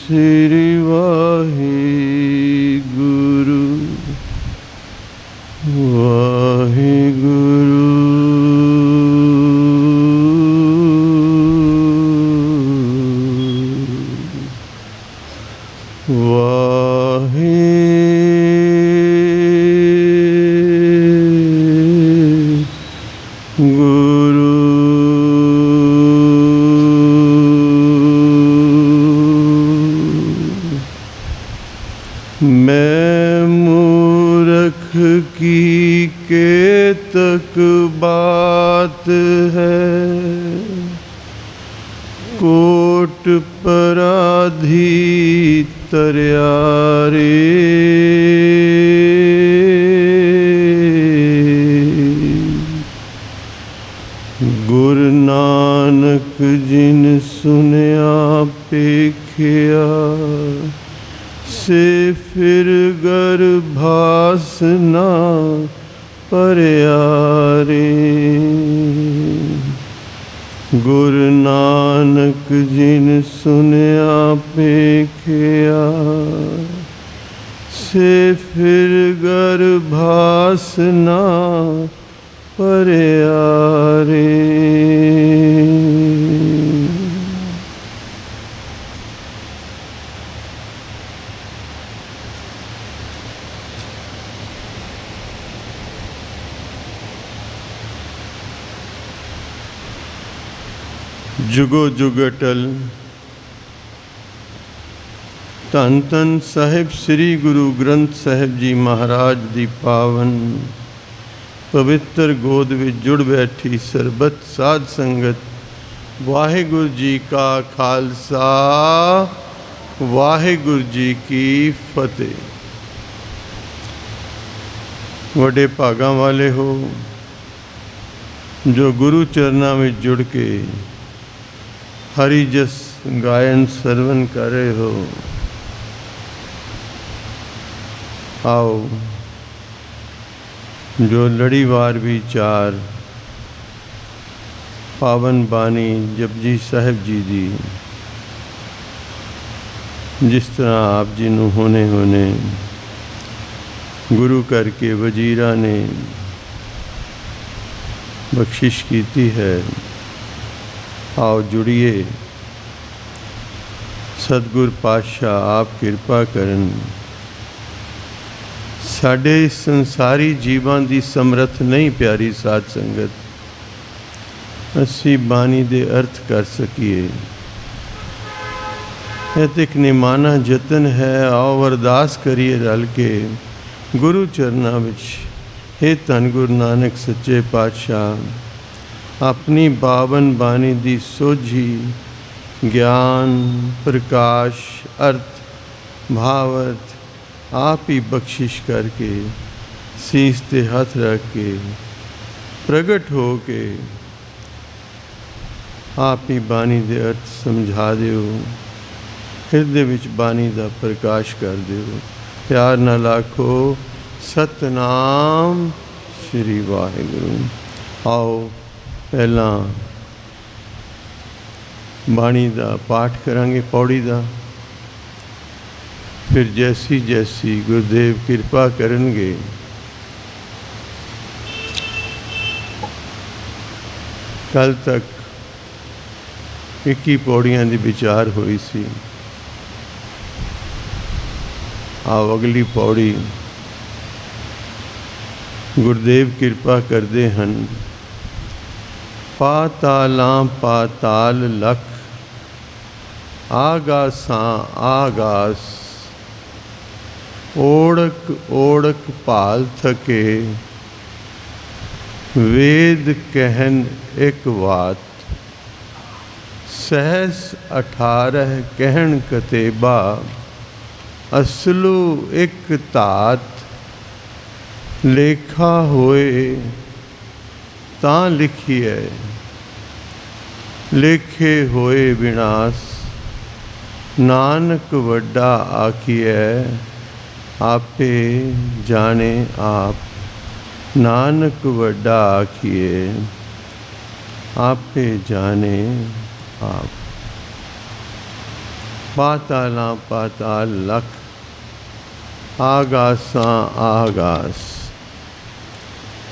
श्री वाहिगुरु वाहिगुरु मैं मूर्ख की केतक बात है, कोट पराधी तरया रे। गुरु नानक जिन सुनया पेखिया, से फिर गर्भासना परया रे। गुरु नानक जिन सुनया पेखिया, से फिर गर्भासना परया रे। जुगो जुग अटल धन धन साहिब श्री गुरु ग्रंथ साहिब जी महाराज दी पावन पवित्र गोद विच जुड़ बैठी सरबत साध संगत, वाहिगुरु जी का खालसा वाहिगुरु जी की फतेह। वड्डे भागां वाले हो जो गुरु चरनां विच जुड़ के हरि जस गायन सरवण कर रहे हो। आओ जो लड़ीवार विचार पावन बानी जपजी साहिब जी दी जिस तरह आप जी नूं होने होने गुरु करके वजीरा ने बख्शिश की है। आओ जुड़िए, सतगुर पातशाह आप किरपा करन, साडे संसारी जीवां दी समर्थ नहीं प्यारी साध संगत, असी बानी दे अर्थ कर सकीए। यह एक निमाना जतन है। आओ अरदास करिए रल के गुरु चरनां विच। हे धन गुरु नानक सच्चे पातशाह, अपनी बावन बानी दी सोझी ज्ञान प्रकाश अर्थ भावर्थ आप ही बख्शिश करके सीस ते हथ रख के प्रगट हो के आप ही बानी दे अर्थ समझा दिओ, हृदय विच बानी दा प्रकाश कर दिओ। प्यार नाल आखो सतनाम श्री वाहिगुरु। आओ पहला बाणी दा पाठ करांगे पौड़ी दा, फिर जैसी जैसी गुरुदेव कृपा करनगे कल तक 21 पौड़ियां दी विचार हुई सी। आओ अगली पौड़ी गुरुदेव कृपा करते हैं। पातालां पाताल लख, आगासां आगास, ओढ़क ओढ़क भाल थके, वेद कहन एक बात, सहस 18 कहन कतेबा, असलू एक तात, लेखा होए तां लिखिए, लेखे होए विनाश, नानक वड्डा आखिए, आपे जाने आप। नानक वड्डा आखिए, आपे जाने आप। पातालां पाताल लख, आगासां आगास।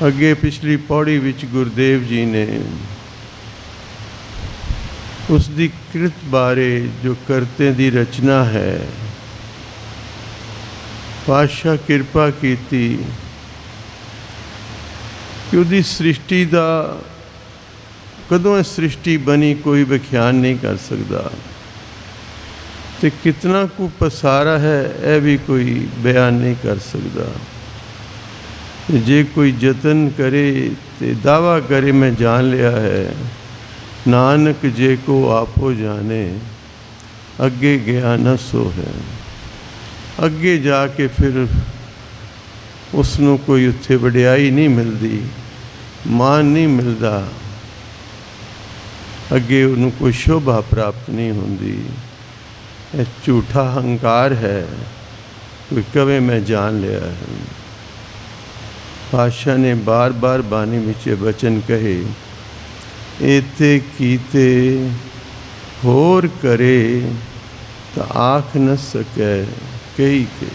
अगे पिछली पौड़ी विच गुरुदेव जी ने उसकी कृत बारे जो करते दी रचना है, पातशाह किरपा की कि उसकी सृष्टि का कदों सृष्टि बनी कोई व्याख्यान नहीं कर सकता, तो कितना को पसारा है यह भी कोई बयान नहीं कर सकता। जे कोई जतन करे तो दावा करे मैं जान लिया है, नानक जे को आपो जाने, अगे गया न सो है। अगे जाके फिर उसनों कोई उत्थे वडियाई नहीं मिलती, मान नहीं मिलता, अगे उन्होंने कोई शोभा प्राप्त नहीं होती। यह झूठा हंकार है, कोई कवे मैं जान लिया है। पातशाह ने बार बार बानी विच वचन कहे, एते कीते होर करे तो आख न सके कई के।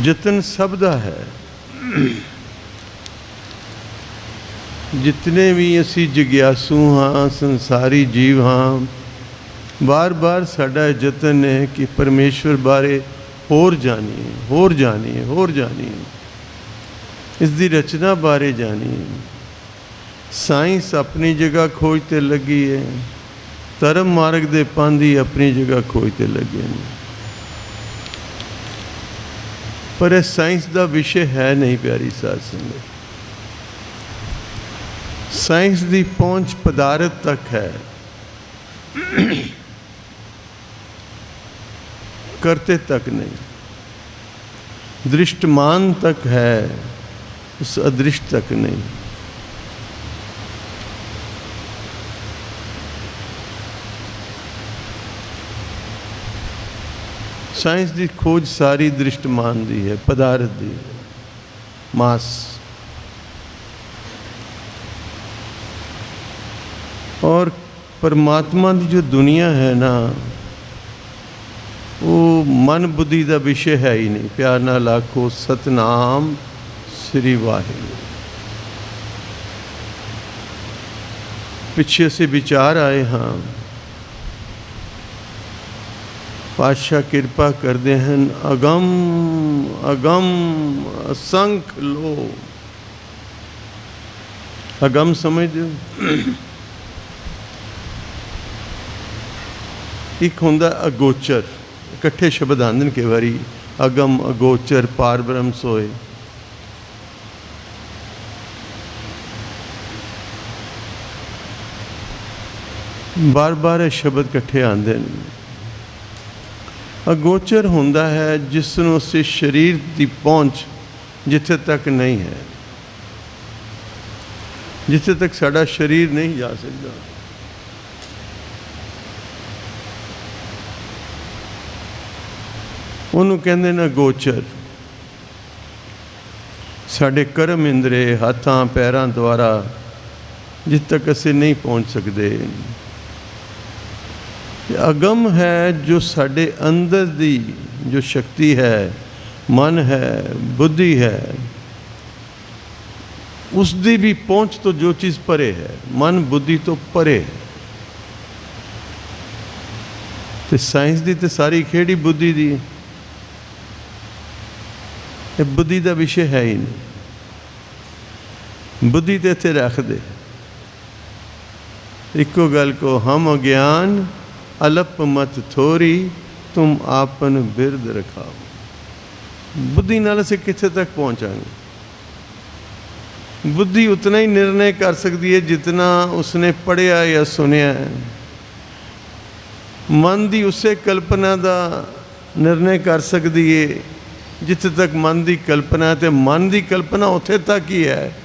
जतन सबदा है, जितने भी असी जिग्यासू हाँ, संसारी जीव हाँ, बार बार साडा जतन है कि परमेश्वर बारे होर जानिए, होर जानिए, होर जानिए, इसकी रचना बारे जानिए। साइंस अपनी जगह खोज ते लगी है, धर्म मार्ग दे पांधी अपनी जगह खोज ते लगे हैं, पर यह साइंस का विषय है नहीं। प्यारी साध संगत, साइंस की पहुँच पदार्थ तक है, करते तक नहीं। दृष्टमान तक है, उस अदृष्ट तक नहीं। साइंस की खोज सारी दृष्टमान दी है, पदार्थ दी है, मास। और परमात्मा की जो दुनिया है ना, वो मन बुद्धि का विषय है ही नहीं। प्यार नाल आखो सतनाम श्री वाहिगुरू। पिछे से विचार आए हाँ, पातशाह किरपा करते हैं, अगम अगम असंख्य लो। अगम समझ दो, एक होंदा अगोचर, इकट्ठे शब्द आंदन के बारी, अगम अगोचर पार ब्रह्म सोए। बार बार ये शब्द इकट्ठे आंदे हैं। अगोचर होंदा है जिसनों से शरीर की पहुँच जिथे तक नहीं है, जिथे तक साड़ा शरीर नहीं जा सकता। उन्होंने कहते हैं अगोचर। साढ़े कर्म इंद्रे हाथां पैरां द्वारा जित तक असी नहीं पहुँच सकते। अगम है जो साढ़े अंदर दी जो शक्ति है, मन है, बुद्धि है, उसकी भी पहुँच तो जो चीज़ परे है, मन बुद्धि तो परे है। तो साइंस की तो सारी खेड़ी बुद्धि दी, बुद्धि का विषय है ही नहीं। बुद्धि तो इत्थे रख दे, इको गल को, हम अज्ञान अलप मत थोरी, तुम आपन बिरद रखाओ। बुद्धि नाल असीं कित्थे तक पहुँचांगे? बुद्धि उतना ही निर्णय कर सकती है जितना उसने पढ़िया या सुनिया है। मन की उसे कल्पना का निर्णय कर सकती है जिथे तक मन की कल्पना है, तो मन की कल्पना उत्थे तक ही है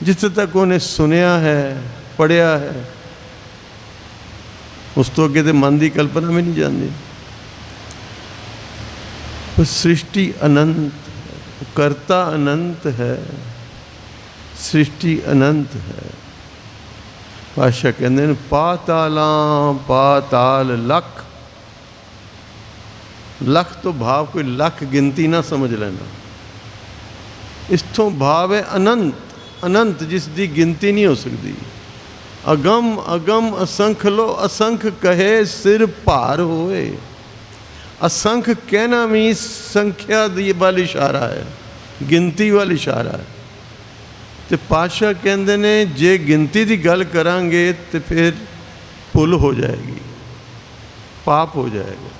जिथे तक उन्हें सुनिया है, पढ़िया है। उस तो अगे तो मन की कल्पना में नहीं जाती। पर सृष्टि अनंत, कर्ता अनंत है, सृष्टि अनंत है। पातशाह कहते हैं पातालां पाताल लख। लख तो भाव कोई लख गिनती ना समझ लेना, इस्थों भाव है अनंत, अनंत जिसकी गिनती नहीं हो सकती। अगम अगम असंख लो, असंख कहे सिर भार होए। असंख कहना भी संख्या वाल इशारा है, गिनती वाल इशारा है। तो पातशाह कहते ने जे गिनती की गल करांगे तो फिर भुल हो जाएगी, पाप हो जाएगा।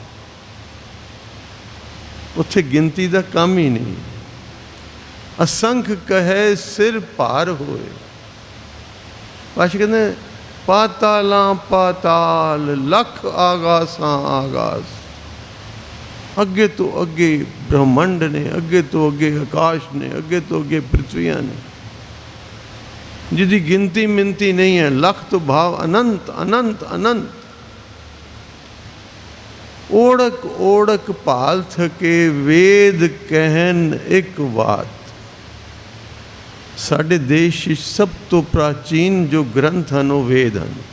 उत्थे गिनती का काम ही नहीं। असंख कहे सिर भार होए। पातशाह कहते पातालां पाताल लख आगासां आगास। अगे तो अगे ब्रह्मंड ने, अगे तो अगे आकाश ने, अगे तो अगे पृथ्वियां ने, जिसकी गिनती मिनती नहीं है। लख तो भाव अनंत अनंत अनंत। ओढ़क ओढ़क भाल थके वेद कहन एक बात। साढ़े देश सब तो प्राचीन जो ग्रंथ हैं वो वेद हैं।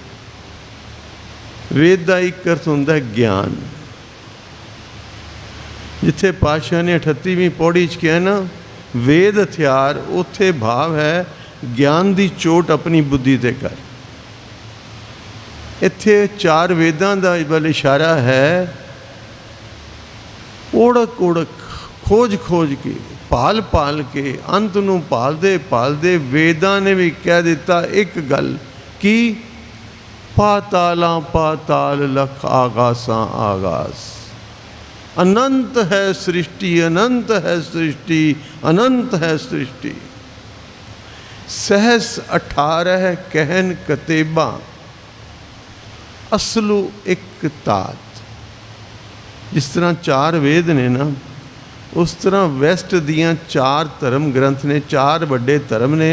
वेद का एक अर्थ होता है ज्ञान। जिथे पातशाह ने 38वीं पौड़ी च कहा ना वेद हथियार, उत्थे भाव है ज्ञान की चोट अपनी बुद्धि ते कर। इत्थे 4 वेदां का वाल इशारा है। ओढ़क ओढ़क खोज खोज के भाल भाल के अंत नूं भालदे भालदे वेदां ने भी कह दिता एक गल कि पातालां पाताल लख आगासां आगास। अनंत है सृष्टि, अनंत है सृष्टि, अनंत है सृष्टि। सहस 18 कहन कतेबा असलू एक तात। जिस तरह 4 वेद ने ना, उस तरह वैसट दियाँ 4 धर्म ग्रंथ ने। 4 बड़े धर्म ने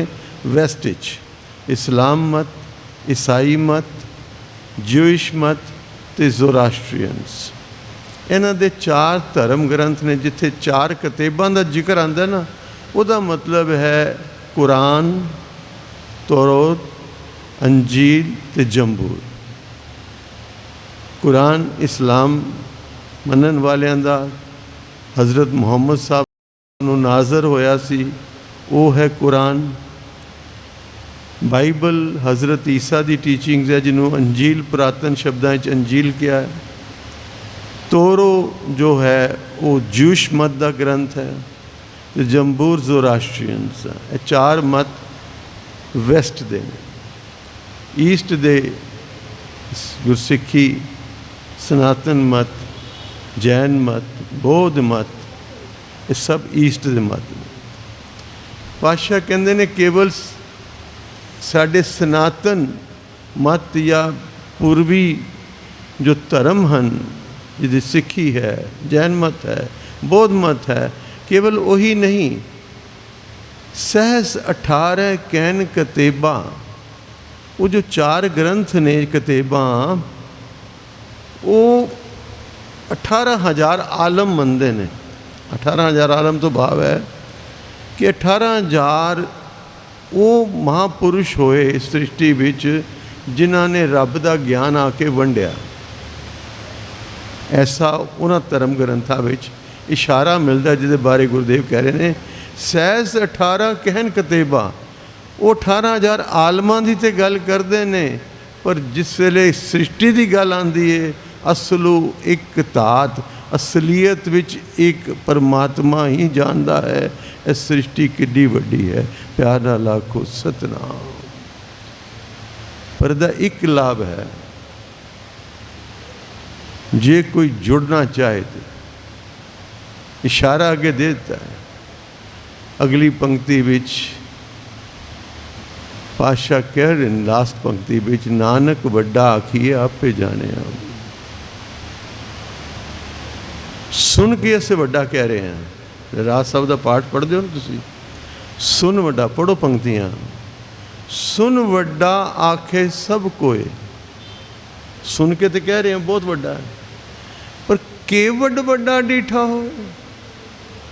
वैसट विच, इस्लाम मत, ईसाई मत, ज्यूइश मत ते ज़ोरास्ट्रियंस। इन्हां दे 4 धर्म ग्रंथ ने। जिथे 4 कतेबां का जिक्र आंदा ना, उहदा मतलब है कुरान, तौरात, अंजील ते जंबूर। कुरान इस्लाम मनन वालियां दा हज़रत मुहम्मद साहब नूं नाज़र होया सी, वो है कुरान। बाइबल हज़रत ईसा की टीचिंग्स है, जिन्हों अंजील पुरातन शब्दों अंजील किया है। तोरो जो है वो ज्यूश मत का ग्रंथ है, जंबूर ज़ोरास्ट्रियंस है। ये 4 मत वैसट दे ने। ईस्ट दे गुरसिखी, सनातन मत, जैन मत, बौद्ध मत, ये सब ईस्ट दे मत ने। पातशाह कहते ने केवल साढ़े सनातन मत या पूर्वी जो धर्म हैं, जिहदी सिक्खी है, जैन मत है, बौद्ध मत है, केवल वही नहीं। सहस 18 कहन कतेबा, वो जो 4 ग्रंथ ने कतेबा, वो 18,000 आलम मनते ने। 18,000 आलम तो भाव है कि 18,000 वो महापुरुष होए इस सृष्टि विच जिन्हां ने रब का ज्ञान आके वंडिया। ऐसा उन्हां धर्म ग्रंथां विच इशारा मिलता, जिहदे बारे गुरुदेव कह रहे हैं सहस 18 कहन कतेबा। वो 18,000 आलमां की तो गल करते हैं, पर जिस वेले सृष्टि की गल आती है, असलू एक तात, असलीयत विच एक परमात्मा ही जानता है इस सृष्टि किड्डी वड्डी है। प्यार नाल आखो सतनाम। पर दा एक लाभ है, जे कोई जुड़ना चाहे तो इशारा आगे दे देता है। अगली पंक्ति विच पातशाह कह रहे हैं, लास्ट पंक्ति विच, नानक वड्डा आखिए आपे जाने आप। सुन के अस वड्डा कह रहे हैं। राज साहब का पाठ पढ़ते हो ना तुसी, सुन वड्डा पढ़ो पंक्तियां। सुन वड्डा आखे सब कोई। सुन के तो कह रहे हैं बहुत वड्डा है, पर केवड वड्डा डिठा हो,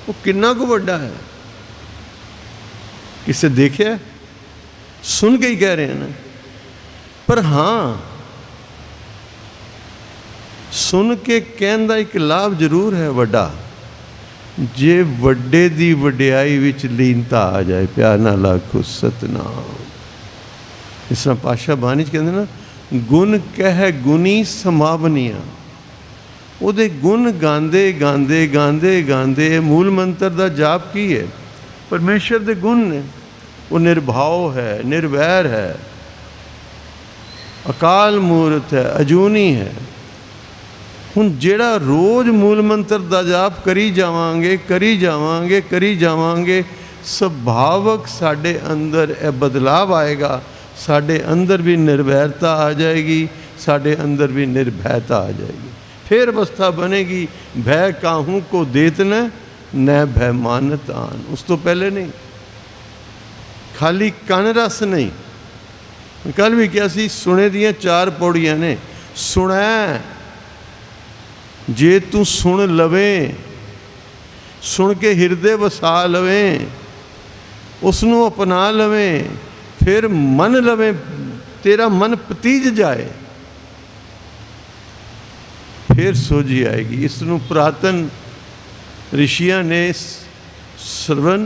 वो कितना को वड्डा है, किसे देखे? सुन के ही कह रहे हैं ना। पर हाँ, सुन के कहण दा एक लाभ जरूर है वड्डा, जे वड्डे दी वड्याई विच लीनता आ जाए। प्यार नाल आखो सतनाम। इस तरह पातशाह बानी च कहंदे ना, गुण कह गुनी समावनिया। ਉਹਦੇ ਗੁਣ ਗਾਉਂਦੇ ਗਾਉਂਦੇ ਗਾਉਂਦੇ ਗਾਉਂਦੇ मूल मंत्र ਦਾ ਜਾਪ ਕੀ ਹੈ? परमेश्वर ਦੇ गुण ਨੇ। ਉਹ ਨਿਰਭਉ ਹੈ, ਨਿਰਵੈਰ ਹੈ, ਅਕਾਲ ਮੂਰਤ ਹੈ, ਅਜੂਨੀ ਹੈ। ਹੁਣ ਜਿਹੜਾ ਰੋਜ਼ मूल मंत्र ਦਾ ਜਾਪ ਕਰੀ ਜਾਵਾਂਗੇ ਕਰੀ ਜਾਵਾਂਗੇ ਕਰੀ ਜਾਵਾਂਗੇ, ਸੁਭਾਵਕ ਸਾਡੇ ਅੰਦਰ ਇਹ ਬਦਲਾਵ ਆਏਗਾ। ਸਾਡੇ ਅੰਦਰ ਵੀ ਨਿਰਵੈਰਤਾ ਆ ਜਾਏਗੀ, ਸਾਡੇ ਅੰਦਰ ਵੀ ਨਿਰਭੈਤਾ ਆ ਜਾਏਗੀ। फिर अवस्था बनेगी भय काहू को देत न भय मानत आन। उस तो पहले नहीं, खाली कन रस नहीं। कल भी क्या सी, सुने दियां 4 पौड़ियां ने। सुनै, जे तू सुन लवें, सुन के हिरदे वसा लवें, उसनों अपना लवें, फिर मन लवें, तेरा मन पतीज जाए, फिर सोझी आएगी। इसनों पुरातन ऋषियां ने श्रवण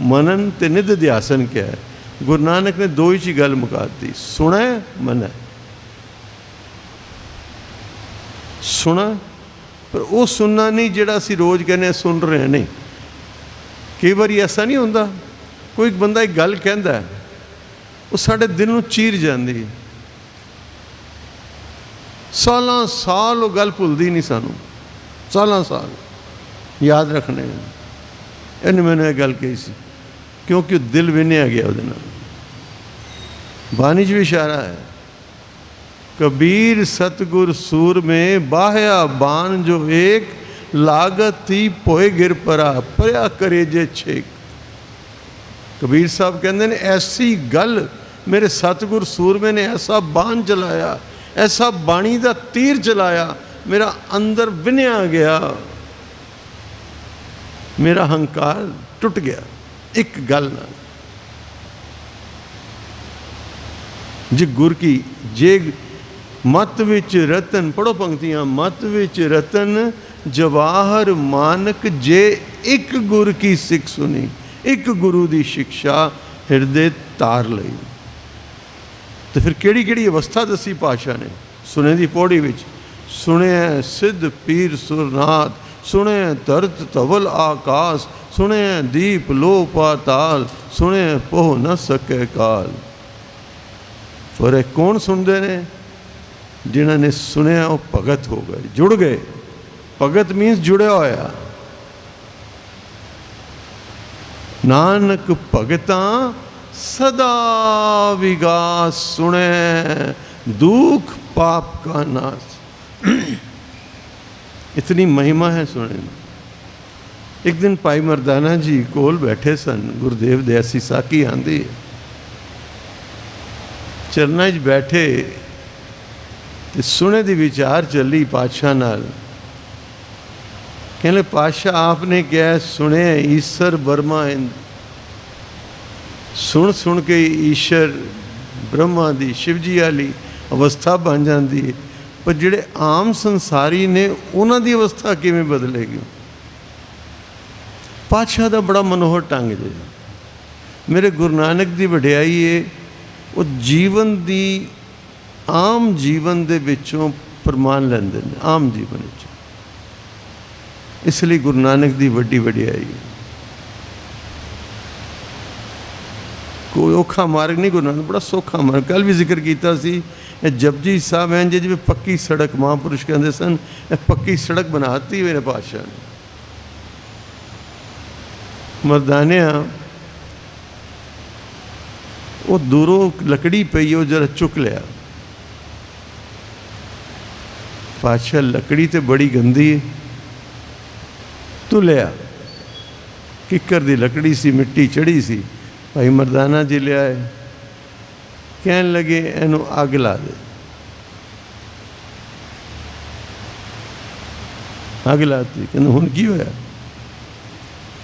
मनन ते निधिध्यासन किया है। गुरु नानक ने 2 ही गल मुकाती, सुना मन है। सुना, पर वो सुनना नहीं जिहड़ा असीं रोज़ कहने सुन रहे हैं। नहीं, कई बार ऐसा नहीं होंदा, कोई बंदा एक गल कहंदा है, वो साडे दिल नूं चीर जाती है। सालां साल वो गल भुलदी नहीं सानू, सालां साल याद रखने। इन्हें मैंने गल कही सी, क्योंकि दिल विन्या गया उहदे नाल। बानी च भी इशारा है, कबीर सतगुर सूर में बाह्या बान जो एक, लागत थी पोए गिर परा परया करे जे छेक। कबीर साहब कहते हैं, ऐसी गल मेरे सतगुर सूरमे ने ऐसा बाण चलाया, ऐसा बाणी का तीर चलाया, मेरा अंदर विन्या गया, मेरा अहंकार टुट गया एक गल नाल। जे गुर की जे मत विच रतन, पढ़ो पंक्तियां, मत विच रतन जवाहर मानक, जे एक गुर की सिख सुनी, एक गुरु की शिक्षा हिरदे तार लई। तो फिर केड़ी केड़ी अवस्था दसी पातशाह ने सुने दी पौड़ी विच। सुने सिद्ध पीर सुरनाथ, सुने धरत धवल आकाश, सुने दीप लो पाताल, सुने पोह न सके काल। पर कौन सुनते ने? जिन्होंने सुनिया वो भगत हो गए, जुड़ गए। भगत मीन्स जुड़िया होया। नानक भगतां सदा विगास, सुने दुख पाप का नाश। इतनी महिमा है सुने। एक दिन भाई मरदाना जी कोल बैठे सन, गुरुदेव दे ऐसी साकी आंदी, चरना च बैठे ते सुने दी विचार चली पातशाह नाल। कहले पातशाह आपने क्या सुने ईश्वर बर्मा इंद। सुन सुन के ईश्वर ब्रह्मा दी शिव जी वाली अवस्था बन जाती है, पर जिहड़े आम संसारी ने उन्हां दी अवस्था किवें बदलेगी? पातशाह दा बड़ा मनोहर ढंग जे। मेरे गुरु नानक दी वडियाई है, वो जीवन दी आम जीवन दे विचों प्रमाण लैंदे ने, आम जीवन विच। इसलिए गुरु नानक दी वड्डी वडियाई है। कोई औखा मार्ग नहीं, गुरु नानक बड़ा सौखा मार्ग। कल भी जिक्र किया सी, जपजी साहब हैं जिवें पक्की सड़क, महापुरुष कहते सन, पक्की सड़क बनाती मेरे पातशाह ने। मरदानिया वो दूरों लकड़ी पई, वो जरा चुक लिया। पातशाह लकड़ी तो बड़ी गंदी है, तू लिया। किकर दी लकड़ी सी, मिट्टी चढ़ी सी। भाई मरदाना जी ले आए, कहन लगे इनू अग ला दे। अग लाती, कहते हुण की होया?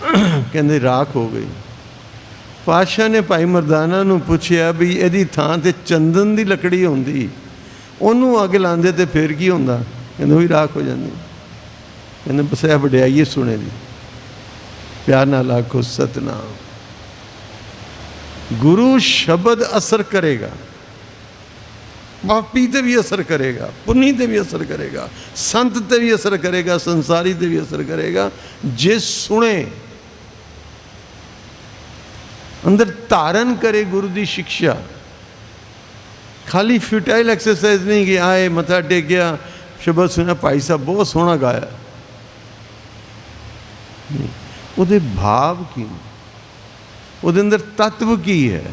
कहते राख हो गई। पातशाह ने भाई मरदाना नूं पुछया भी इहदी थां ते चंदन दी लकड़ी होंदी, ਉਹਨੂੰ ਅੱਗ ਲਾਉਂਦੇ ਤੇ ਫਿਰ ਕੀ ਹੁੰਦਾ? ਕਹਿੰਦੇ ਉਹੀ ਰਾਖ ਹੋ ਜਾਂਦੀ। ਕਹਿੰਦੇ ਬਸ ਇਹ ਵਡਿਆਈ ਸੁਣੇ ਦੀ। ਪਿਆਰ ਨਾਲ ਆਖੋ ਸਤਨਾਮ। गुरु शब्द असर करेगा, पापी ते भी असर करेगा, पुन्नी ते भी असर करेगा, संत ते भी असर करेगा, संसारी ते भी असर करेगा जे सुने, अंदर धारण करे गुरु की शिक्षा। खाली फ्यूटाइल एक्सरसाइज नहीं कि आए मथा टेकिया शब्द सुना भाई साहब बहुत सोहना गाया, ਉਹਦੇ भाव की, ਉਹਦੇ अंदर तत्व की है,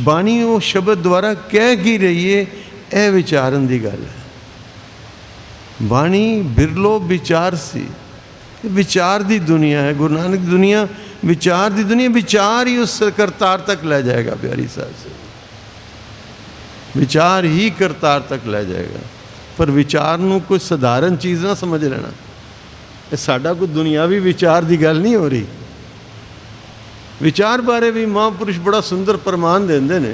बाणी वो शब्द द्वारा कह की रही है, यह विचारन की गल है। बाणी बिरलो विचार सी, विचार की दुनिया है। गुरु नानक की दुनिया विचार की दुनिया, विचार ही उस करतार तक ले जाएगा। प्यारी साहब से विचार ही करतार तक ले जाएगा। पर विचार नूं कोई साधारण चीज़ ना समझ लेना, ये साडा कोई दुनियावी विचार की गल नहीं हो रही। विचार बारे भी महापुरुष बड़ा सुंदर प्रमाण देंदे ने।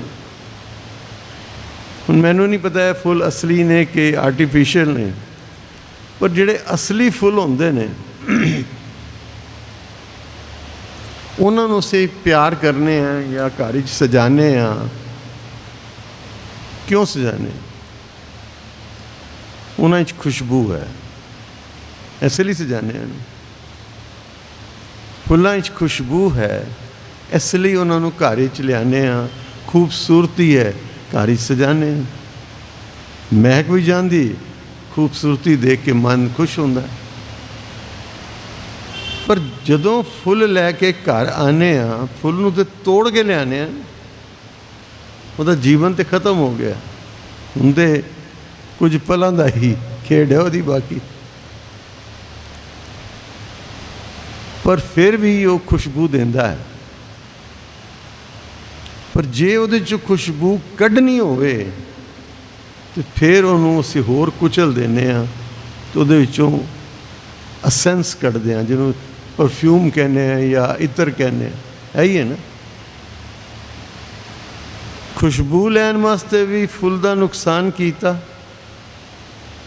हुण मैनूं नहीं पता है फुल असली ने कि आर्टिफिशियल ने, पर जिहड़े असली फुल होंदे ने उन्हां नूं असीं प्यार करने हैं या घर विच सजाने हैं। क्यों सजाने? उन्हां च खुशबू है, इसलिए सजाने हैं। फुल्लां च खुशबू है, इसलिए उन्होंने घर लियाने हाँ। खूबसूरती है, घर सजाने। महक भी जाती, खूबसूरती देख के मन खुश होता है। पर जदों फुल लैके घर आने हाँ, फुल नूं ते तोड़ के लियाने हाँ, उसका जीवन तो खत्म हो गया। हुण ते कुछ पलों का ही खेड है उसकी बाकी। पर फिर भी वो खुशबू देंदा है। पर जे उहदे चों खुशबू कढ़नी होवे तो फिर उन्होंने असीं होर कुचल देने हाँ, तो उहदे विचों असेंस कढ़दे हैं, जिन्हों परफ्यूम कहने हैं या इत्र कहने हैं। है ही है ना। खुशबू लैन वास्ते भी फुल का नुकसान किया,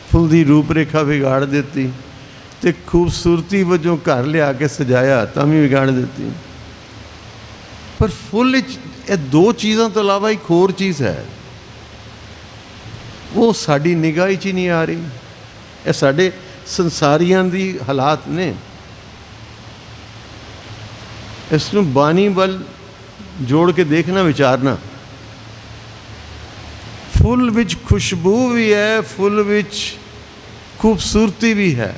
फुल की रूपरेखा बिगाड़ देती, तो खूबसूरती वजों घर लिया के सजाया तो भी बिगाड़ देती। पर फुल ये दो चीज़ों तो अलावा एक होर चीज़ है, वो साड़ी निगाह ही नहीं आ रही। ये साढ़े संसारियां दी हालात ने। इसनूं बानी वल जोड़ के देखना, विचारना। फुल विच खुशबू भी है, फुल विच खूबसूरती भी है।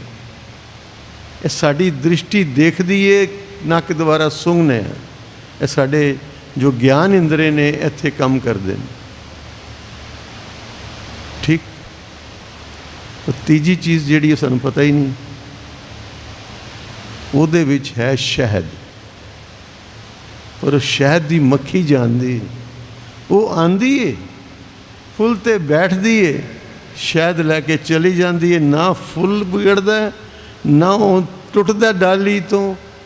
ये साड़ी दृष्टि देखती है, नक द्वारा सूंघने। ये साढ़े जो ज्ञान इंद्रे ने इत्थे काम करते हैं। ठीक। तो तीजी चीज़ जिहड़ी सानूं पता ही नहीं, उहदे विच है शहद। पर शहद की मक्खी जानती, वो आंदी है फुल ते बैठती है, शहद लैके चली जाती है। ना फुल बिगड़ता है, ना वो टुटदा डाली तो,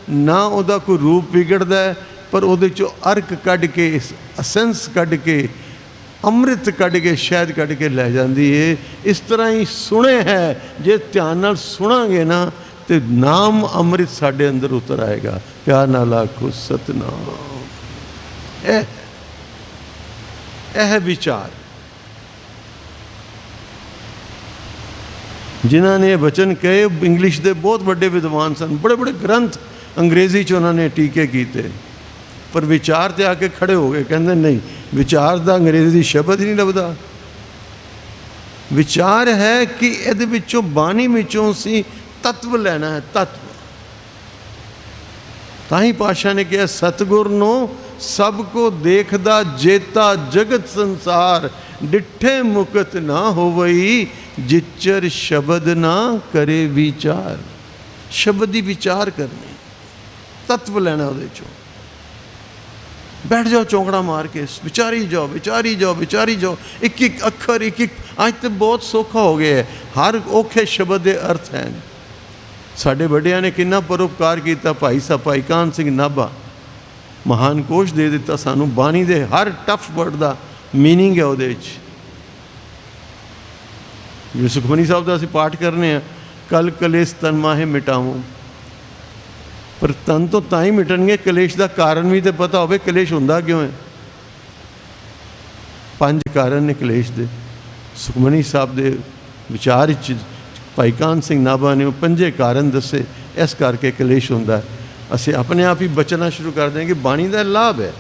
ना उहदा कोई रूप बिगड़ता है, पर उहदे चों अर्क कढ़ के, असेंस कढ़ के, अमृत कढ़ के, शहद कढ़ के लै जाती है। इस तरह ही सुने है, जे ध्यान नाल सुनांगे ना तो नाम अमृत साढ़े अंदर उतर आएगा। प्यार नाल आखो सतनाम। यह विचार जिन्होंने वचन कहे, इंग्लिश के बहुत बड़े विद्वान सन, बड़े बड़े ग्रंथ अंग्रेजी च उन्होंने टीके किए, पर विचार ते आके खड़े हो गए। कहते नहीं, विचार का अंग्रेजी शब्द ही नहीं लभदा। विचार है कि इहदे विचों बाणी विचों सी तत्व लेना है, तत्व। ताही पातशाह ने कहा, सतगुर नो सबको देखदा जेता जगत संसार, डिठे मुकत ना होवई, जिचर शब्द ना करे विचार। शब्द ही विचार करने, तत्व लेना उहदे चों। बैठ जाओ चौंकड़ा मार के, विचारी जाओ, विचारी जाओ, विचारी जाओ। एक एक अखर, एक एक। अज तो बहुत सौखा हो गया है, हर औखे शब्द के अर्थ हैं। साढ़े वड्डियां ने कितना परोपकार किया। भाई साहब भाई कान सिंह नाभा महान कोश दे दिता सानू, बाणी दे हर टफ वर्ड का मीनिंग है उहदे विच। जो सुखमनी साहब का असीं पाठ करने हैं, कल कलेश तन माहे मिटाऊं, पर तन तो तां ही मिटणगे, कलेश का कारण भी तो पता होवे कलेश हुंदा क्यों है। 5 कारण ने कलेश दे। सुखमनी साहब के विचार भाई कान सिंह नाभा ने 5 कारण दसे, इस करके कलेश होंदा है। असीं अपने आप ही बचना शुरू कर दें कि बाणी का लाभ है।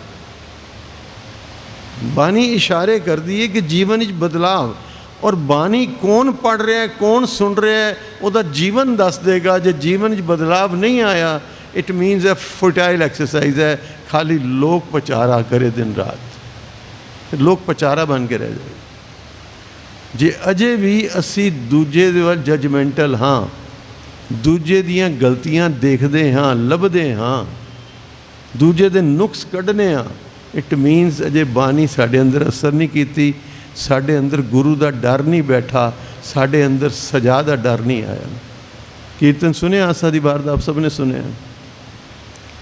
बाणी इशारे करती है कि जीवन में बदलाव, और बाणी कौन पढ़ रहा है, कौन सुन रहा है, वह जीवन दस देगा। जो जीवन में बदलाव नहीं आया, इट मीनस ए फुटाइल एक्सरसाइज है, खाली लोक पचारा करे दिन रात, लोक पचारा बन के रह जाए। जे अजे भी असी दूजे दे वल जजमेंटल हाँ, दूजे दियां गलतियां देखते हाँ, लभदे हाँ, दूजे दे नुक्स कढ़ने हाँ, इट मीनस अजे बाणी साडे अंदर असर नहीं कीती, साडे अंदर गुरु का डर नहीं बैठा, साडे अंदर सजा का डर नहीं आया। कीर्तन सुनिया आसा दी वार दा, आप सब ने सुनिया।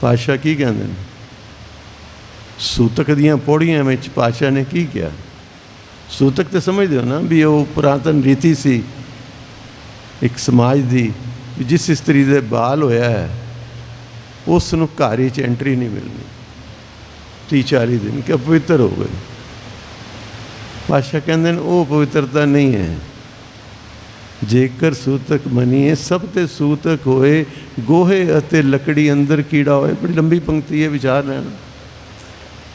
पातशाह की कहते हैं, सूतक दियां पौड़ियां में पातशाह ने की किया। सूतक तो समझते हो ना भी वो पुरातन रीति सी एक समाज दी, जिस स्त्री दे बाल होया है उसनूं घर च एंट्री नहीं मिलनी 30-40 दिन, कि अपवित्र हो गए। पातशाह कहते हैं वो पवित्रता नहीं है। जेकर सूतक मनीए सब ते सूतक होए, गोहे अते लकड़ी अंदर कीड़ा होए। बड़ी लंबी पंक्ति है, विचार लेना।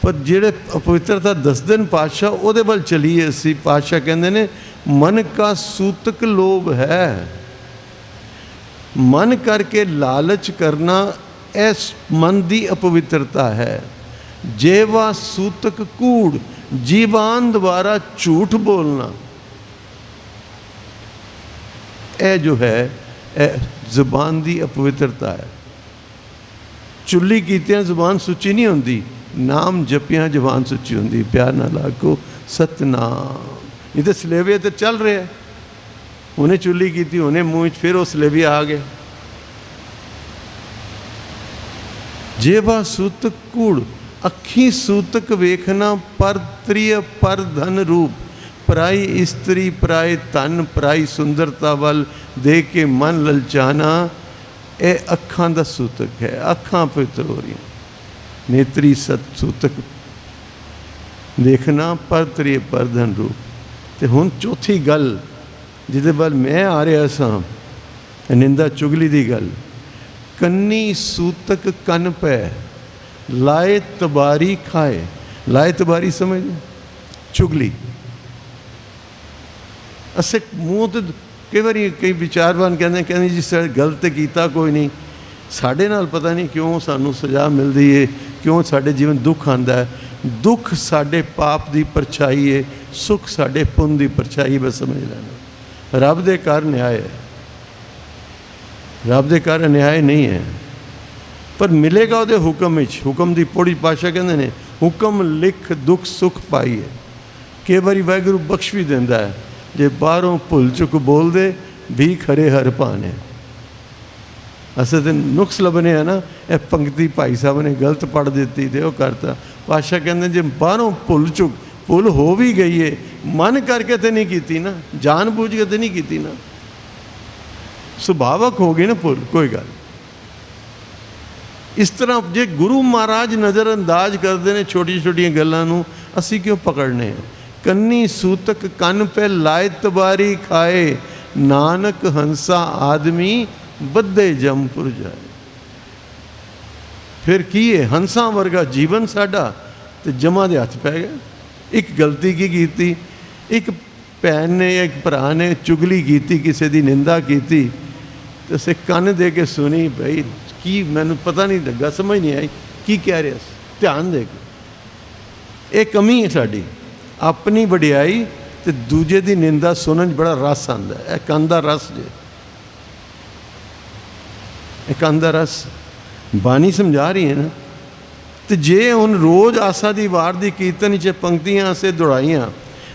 पर जेड़े अपवित्रता दस दिन पातशाह उहदे वल चलीए असी। पातशाह कहते ने मन का सूतक लोभ है, मन करके लालच करना इस मन की अपवित्रता है। जेवा सूतक कूड़, जीवान द्वारा झूठ बोलना, यह जो है जुबान की अपवित्रता है। चुल्ली कीतियां जुबान सुची नहीं होंदी, नाम जपिया जुबान सुची होंदी। प्यार नाल आखो सतनाम। ये तो सलेवे तो चल रहे हैं, उन्हें चुल्ली की, उन्हें मूँह फिर वो सलेवे आ गए। जेवा सूतक कूड़, अखी सूतक वेखना, पर त्रिय पर धन रूप, पराई स्त्री पराए धन, पराई सुंदरता वल देख के मन ललचाना, ये अखां दा सूतक है। अखां पवित्र हो रही, नेत्री सत सूतक देखना, पर त्रिय पर धन रूप। तो हुण चौथी गल जिहदे वल मैं आ रहा सां, निंदा चुगली दी गल। कन्नी सूतक कन पै, लाए तबारी खाए। लाए तबारी समझ, चुगली। असे मूँह तो कई बार कई विचारवान कहते जी सर गलत किया कोई नहीं, साढ़े नाल पता नहीं क्यों सानू सजा मिलती है, क्यों साढ़े जीवन दुख आता है। दुख साढ़े पाप की परछाई है, सुख साढ़े पुण्य की परछाई। बस समझ लेना, रब दे घर न्याय है, रब दे घर न्याय नहीं है, पर मिलेगा वो हुक्म विच। हुक्म की पौड़ी पातशाह कहते हैं, हुक्म लिख दुख सुख पाई है। कई बार वाहिगुरू बख्श भी देंदा है, जे बाहरों भुल चुक बोल दे भी खरे हर पाने। असें तो नुक्स लभने हैं ना, यह पंक्ति भाई साहब ने गलत पढ़ दी तो करता। पातशाह कहते जे बाहरों भुल चुक, भुल हो भी गई है, मन करके तो नहीं की ना, जान बूझ के तो नहीं की ना, सुभावक हो गई ना भुल, कोई गल। इस तरह जे गुरु महाराज नज़रअंदाज करते हैं छोटी छोटी गलों, असी क्यों पकड़ने हैं। कन्नी सूतक कन पे लाए तबारी खाए, नानक हंसा आदमी बद्धे जमपुर जाए। फिर की है, हंसा वर्गा जीवन साडा तो जमा दे हथ पै गया। एक गलती की, एक भैन ने एक भरा ने चुगली की, किसी की निंदा की, तो असें कन दे के सुनी। भाई की मैनू पता नहीं लगा, समझ नहीं आई की कह रहा, ध्यान दे के। ये कमी है साड़ी, अपनी वडियाई तो दूजे की निंदा सुनने बड़ा रस आता है। कन का रस जे, कन का रस बानी समझा रही है ना। तो जे हुण रोज़ आसा दी वार दी कीर्तन च पंक्तियां असें दौड़ाइयां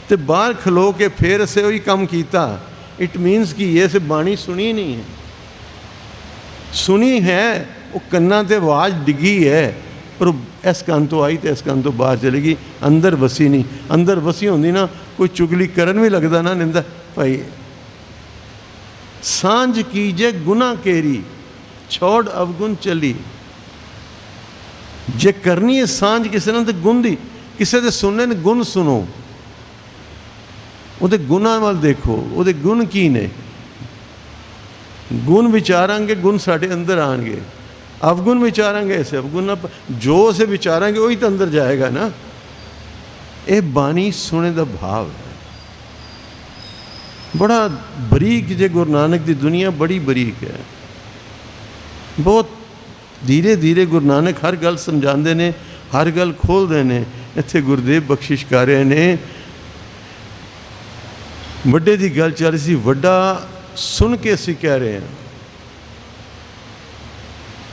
तो बाहर खलो के फिर असें वही काम किया, इट मीनस कि ये असें बाणी सुनी नहीं है। सुनी है, वो कन्ना ते आवाज़ डिगी है, पर इस कंन तो आई तो इस कंन तो बाहर चलेगी, अंदर वसी नहीं। अंदर वसी होंदी ना कोई चुगली करन भी लगता ना निंदा भाई। सांझ कीजे गुना केरी छोड़ अवगुण चली। जे करनी है सांझ किसी ने तो गुण दी, किसी के सुनने ने गुण सुनो, वो गुणा वाल देखो, वो गुण की ने। गुण विचारांगे गुण साढ़े अंदर आएंगे, अवगुण विचारांगे ऐसे अवगुण जो उसे विचारांगे वही तो अंदर जाएगा ना। ये बानी सुने का भाव है बड़ा बरीक। जे गुरु नानक की दुनिया बड़ी बरीक है, बहुत धीरे धीरे गुरु नानक हर गल समझाते ने, हर गल खोलते हैं। इत्थे गुरुदेव बख्शिश कर रहे ने, वड्डे की गल चल रही सी, वड्डा सुन के असी कह रहे हैं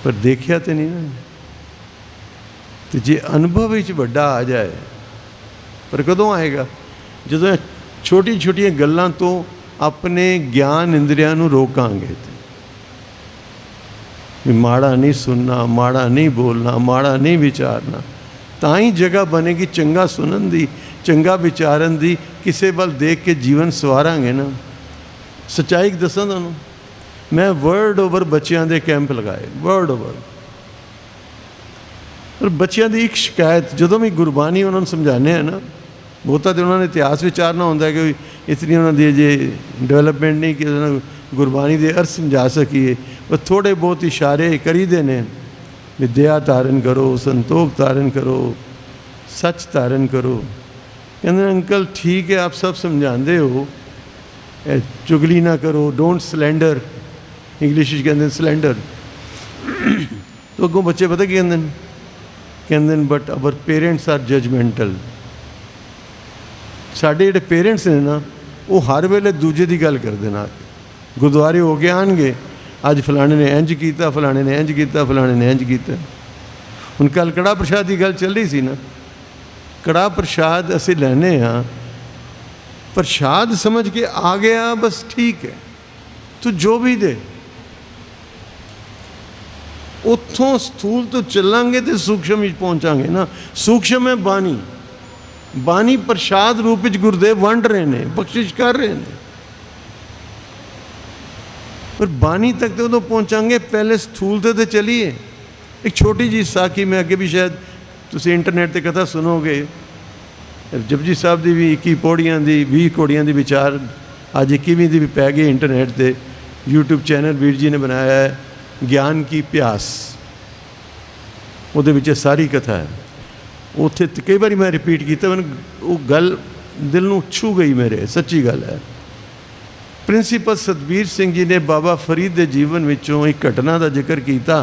पर देखिया तो नहीं ना। तो जे अनुभव विच वड्डा आ जाए, पर कदों आएगा जो छोटी छोटी गल्लां तो अपने ज्ञान इंद्रियां नूं रोकांगे। माड़ा नहीं सुनना, माड़ा नहीं बोलना, माड़ा नहीं विचारना, ताई जगह बनेगी चंगा सुनन दी, चंगा विचारन दी। किसी वाल देख के जीवन सवारांगे ना। सच्चाई दसां तुहानूं, मैं वर्ल्ड ओवर बच्चों के कैंप लगाए, वर्ल्ड ओवर। पर बच्चों की एक शिकायत, जो भी गुरबानी उन्होंने समझाने हैं ना, बहुता तो उन्होंने इतिहास विचारना होंगे कि इतनी उन्होंने जे डेवलपमेंट नहीं कि गुरबानी के अर्थ समझा सकीए। पर थोड़े बहुत इशारे करीदे ने, विद्या धारण करो, संतोख धारण करो, सच धारण करो। कहते अंकल ठीक है आप सब समझाते हो, चुगली ना करो, डोंट स्लैंडर, इंग्लिश कहते स्लैंडर। तो अगों बच्चे पता की कहते but our parents are judgmental. साढ़े जिहड़े पेरेंट्स ने ना वो हर वेले दूजे की गल करते ना, गुरुद्वारे हो के आएंगे, अज फलाने ने इंज किया, फलाने ने इंज किया, फलाने ने इंज किया। हुण कल कड़ा प्रसाद की गल चल रही सी ना, कड़ा प्रसाद असी लैने हाँ, प्रसाद समझ के आ गया बस ठीक है, तो जो भी दे उतों स्थूल तो चलांगे तो सूक्ष्म में पहुँचांगे ना। सूक्ष्म है बानी, बानी प्रसाद रूप में गुरुदेव वंड रहे हैं, बख्शिश कर रहे हैं। पर बानी तक तो पहुँचांगे, पहले स्थूल तो चलिए। एक छोटी जी साखी में अगे भी शायद तुम इंटरनेट पर कथा सुनोगे, जपजी साहब की भी 21 पौड़ियां की 20 घोड़ियां की विचार अज 21वीं की भी पै गई इंटरनेट पर। यूट्यूब चैनल वीर जी ने बनाया है, ज्ञान की प्यास, वो सारी कथा है। उत्थे कई बार मैं रिपीट किया, मैंने वो गल दिल नूं छू गई मेरे, सच्ची गल है। प्रिंसीपल सतबीर सिंह जी ने बाबा फरीद के जीवन विचों एक घटना का जिक्र किया।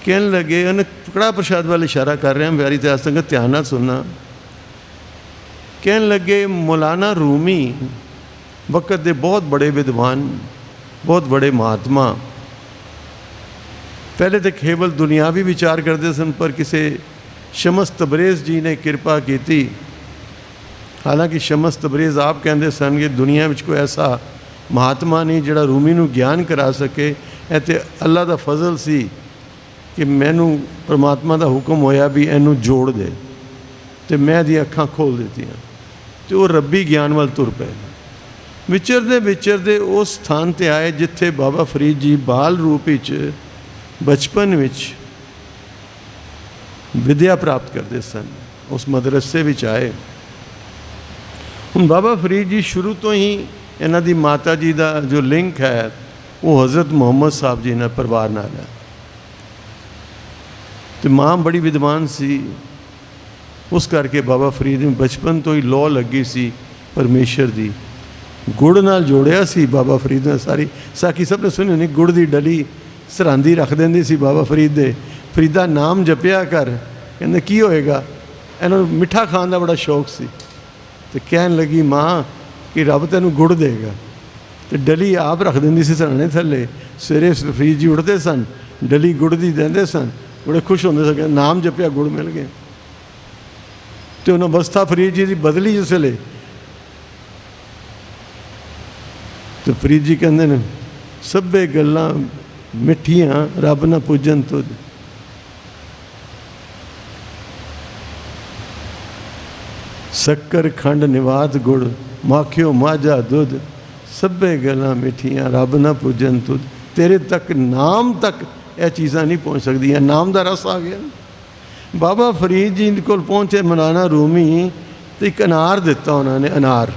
कहन लगे, उन्हें कड़ा प्रसाद वाल इशारा कर रहे हैं, प्यारी इतिहास संगत ध्यान नाल सुनना। कहन लगे मौलाना रूमी वक़्त के बहुत बड़े विद्वान, बहुत बड़े महात्मा, पहले तो केवल दुनियावी विचार करते सन, पर किसी शमस तबरेज़ जी ने कृपा की। हालांकि शमस तबरेज़ आप कहते सन कि दुनिया में कोई ऐसा महात्मा नहीं जिहड़ा रूमी नूं ज्ञान करा सके। ए ते अल्लाह का फजल सी कि मैनू परमात्मा का हुक्म होया भी इनू जोड़ दे, तो मैं दी अखां खोल दित्तियां, तो वो रब्बी ज्ञान वाल तुर पे। विचरदे विचरदे उस स्थान पर आए जिथे बाबा फरीद जी बाल रूप बचपन विच विद्या प्राप्त करते सन। उस मदरसे विच आए। हुण बाबा फरीद जी शुरू तो ही इन्हां दी माता जी का जो लिंक है वो हज़रत मुहम्मद साहब जी ने परिवार नाल है। तो माँ बड़ी विद्वान सी, उस करके बाबा फरीद में बचपन तो ही लौ लगी सी परमेश्वर की। गुड़ नाल जोड़िया सी बाबा फरीद ने। सारी साखी सब ने सुनी नहीं, गुड़ की डली सरहंदी रख देंदी सी बाबा फरीद दे। फरीदा नाम जपिया कर, कहते की होएगा, इन्हों मिठा खाने का बड़ा शौक सी। तो कहन लगी माँ कि रब तेन गुड़ देगा, तो डली आप रख देंदी सी सरहने थले। सवेरे फरीद जी उठते सन, डली गुड़ की देंदे सन, बड़े खुश होंगे सन, नाम जपिया गुड़ मिल गए। तो उन्होंने अवस्था फरीद जी की बदली जिसले, तो फरीद जी कहते हैं सभे गल्लां मिठियां रब ना पूजन तुझ। शक्कर खंड निवात गुड़, माखियो माझा दुध, सभे गल्लां मिठियां रब ना पूजन तुद। तेरे तक नाम तक यह चीज़ां नहीं पहुँच सकदियां, नाम का रस आ गया। बाबा फरीद जी को पहुँचे मौलाना रूमी तो एक अनार दिता उन्होंने, अनार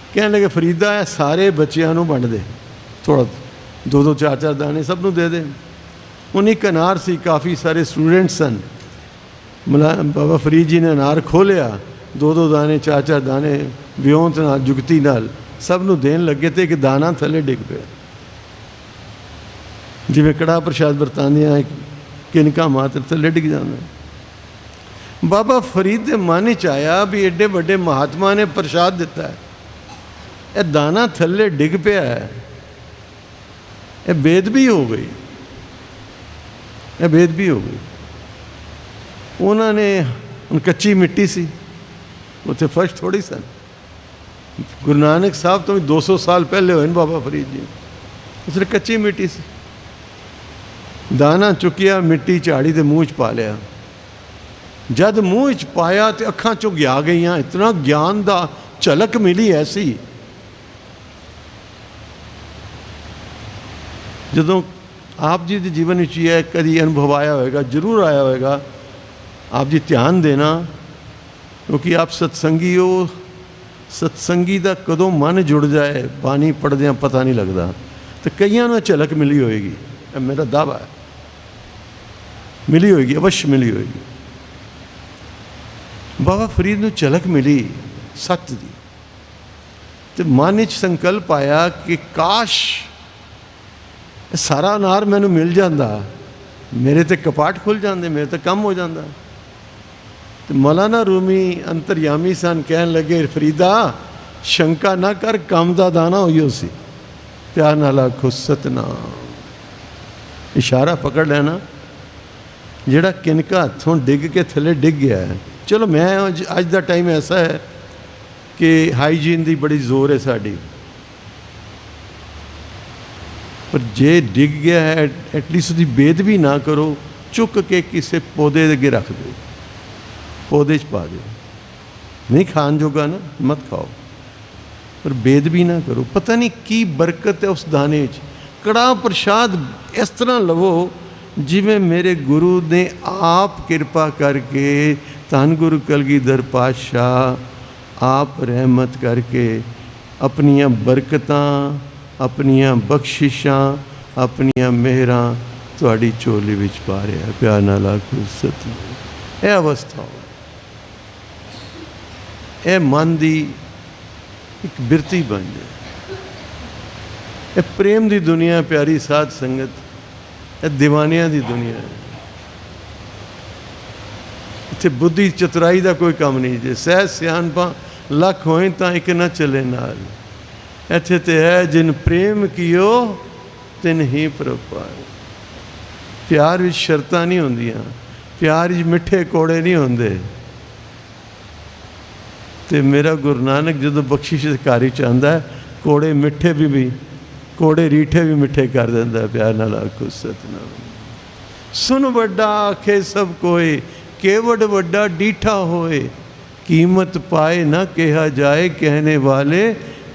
कहने लगे फरीदा है सारे बच्चों को वंड दे, थोड़ा दो दो चार चार दाने सब नूं दे दे। उन्हें एक अनार सी, काफ़ी सारे स्टूडेंट सन। बाबा फरीद जी ने अनार खोलिया, दो दो दाने चार चार दाने वियोंत नाल जुगती नाल सब नूं देन लगे तो एक दाना थले डिग पिया। जिवें कड़ा प्रशाद बरतांदियां किनका मात्र थले डिग जांदा। बाबा फरीद के मन च आया भी एडे बड़े महात्मा ने प्रसाद दिता है, यह दाना थले डिग पिया है, यह बेदबी हो गई, यह बेदबी हो गई। उन्होंने कच्ची मिट्टी सी, उत्थे फर्श थोड़ी सन। गुरु नानक साहब तो भी 200 साल पहले होए बाबा फरीद जी, उसने कच्ची मिट्टी सी, दाना चुकिया मिट्टी झाड़ी के मूँह च पा लिया। जद मूँह च पाया तो अखां चों गया गई, इतना ज्ञान का झलक मिली ऐसी। जदों आप जी के जीवन में है कभी अनुभव आया होगा, जरूर आया होगा, आप जी ध्यान देना, क्योंकि आप सत्संगी हो। सत्संगी का कदों मन जुड़ जाए बानी पढ़द्या पता नहीं लगता, तो कईयां नूं झलक मिली होएगी, मेरा दावा है मिली होएगी, अवश्य मिली होएगी। बाबा फरीद नूं झलक मिली सत दी, तो मन च संकल्प आया कि काश सारा अनार मैनू मिल जाता, मेरे तो कपाट खुल जाते, मेरे तो कम हो जाता। तो मौलाना रूमी अंतरयामी सन, कह लगे फरीदा शंका ना कर, काम का दाना हो सी, प्यार नाल आखो सतनाम। इशारा पकड़ लेना, जिहड़ा किनका हथों डिग के थले डिग गया है। चलो मैं अज का टाइम ऐसा है कि हाईजीन की बड़ी जोर है साड़ी, पर जे डिग गया है एटलीस्ट उसकी बेदबी ना करो, चुक के किसी पौधे अगे रख दो, पौधे च पा दो, नहीं खान जोगा ना मत खाओ, पर बेदबी ना करो। पता नहीं की बरकत है उस दाने च। कड़ा प्रसाद इस तरह लवो जिमें मेरे गुरु ने आप कृपा करके, धन गुरु कलगीधर पातशाह आप रहमत करके अपनियां बरकतां, अपनियां बख्शिशां, अपनियां मेहरां तुहाडी झोली विच पा रहा है। प्यार नाल आखो सतनाम। यह अवस्था हो, यह मन की एक बिरती बन जाए। यह प्रेम की दुनिया प्यारी साध संगत, यह दीवानिया की दुनिया है। इत्थे बुद्धि चतुराई का कोई काम नहीं जे, सहज सियाणपा लख होए तो एक ना चले नाल। इत्थे तो है जिन प्रेम कियो तिन ही प्रभ पाए। प्यार विच शर्तां नहीं होंदियां, प्यार विच मिठे कोड़े नहीं होंदे। तो मेरा गुरु नानक जो बख्शिश कारी चाहता है, कोड़े मिठे भी कोड़े रीठे भी मिठे कर देंदा। प्यार नाल आखो सतनाम। सुन वड्डा आखे सब कोई, केवड़ वड्डा डीठा होए, कीमत पाए ना कहा जाए, कहने वाले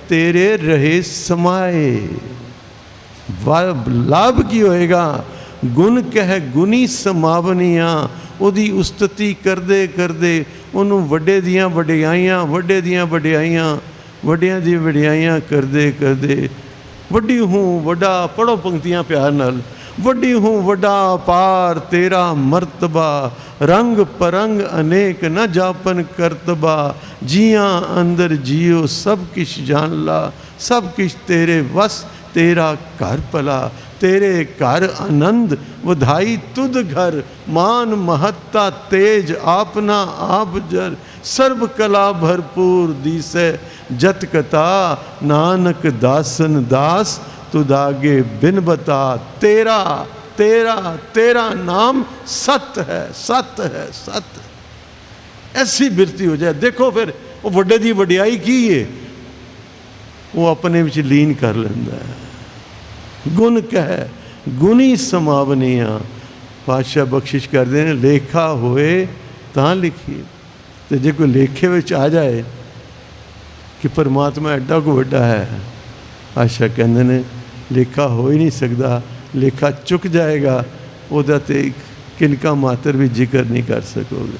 तेरे रहे समाए। लाभ की होएगा, गुण कह गुनी समावनियां, उदी उस्तति करदे करदे उन्होंने वड्डे दियां वड्डियाइयां, वड्डे दियां वड्डियाइयां, वड्डियां दी वड्डियाइयां करदे करदे वड्डी हूँ वड्डा। पढ़ो पंक्तियां प्यार नाल। वड्डी हूँ वड्डा पार तेरा मर्तबा, रंग परंग अनेक न जापन करतबा। जियां अंदर जियो सब किश जान ला, सब किश तेरे वस, तेरा घर भला, तेरे घर आनंद वधाई तुद घर। मान महत्ता तेज आपना आप जर, सर्व कला भरपूर दीसे जत कथा। नानक दासन दास तुद आगे बिन बता, तेरा तेरा तेरा नाम सत है, सत है, सत। ऐसी बिरती हो जाए, देखो फिर वो वड्डे दी वड्याई की है, वो अपने विच लीन कर लेंदा है। गुण कह गुणी समावनियां, पातशाह बख्शिश करते हैं, लेखा होए तां लिखिए। तो जे कोई लेखे में आ जाए कि परमात्मा एडा को वड्डा है, आशा कहते ने लेखा हो ही नहीं सकता, लेखा चुक जाएगा ਉਹਦਾ ਤੇ किनका मात्र भी जिक्र नहीं कर सकोगे।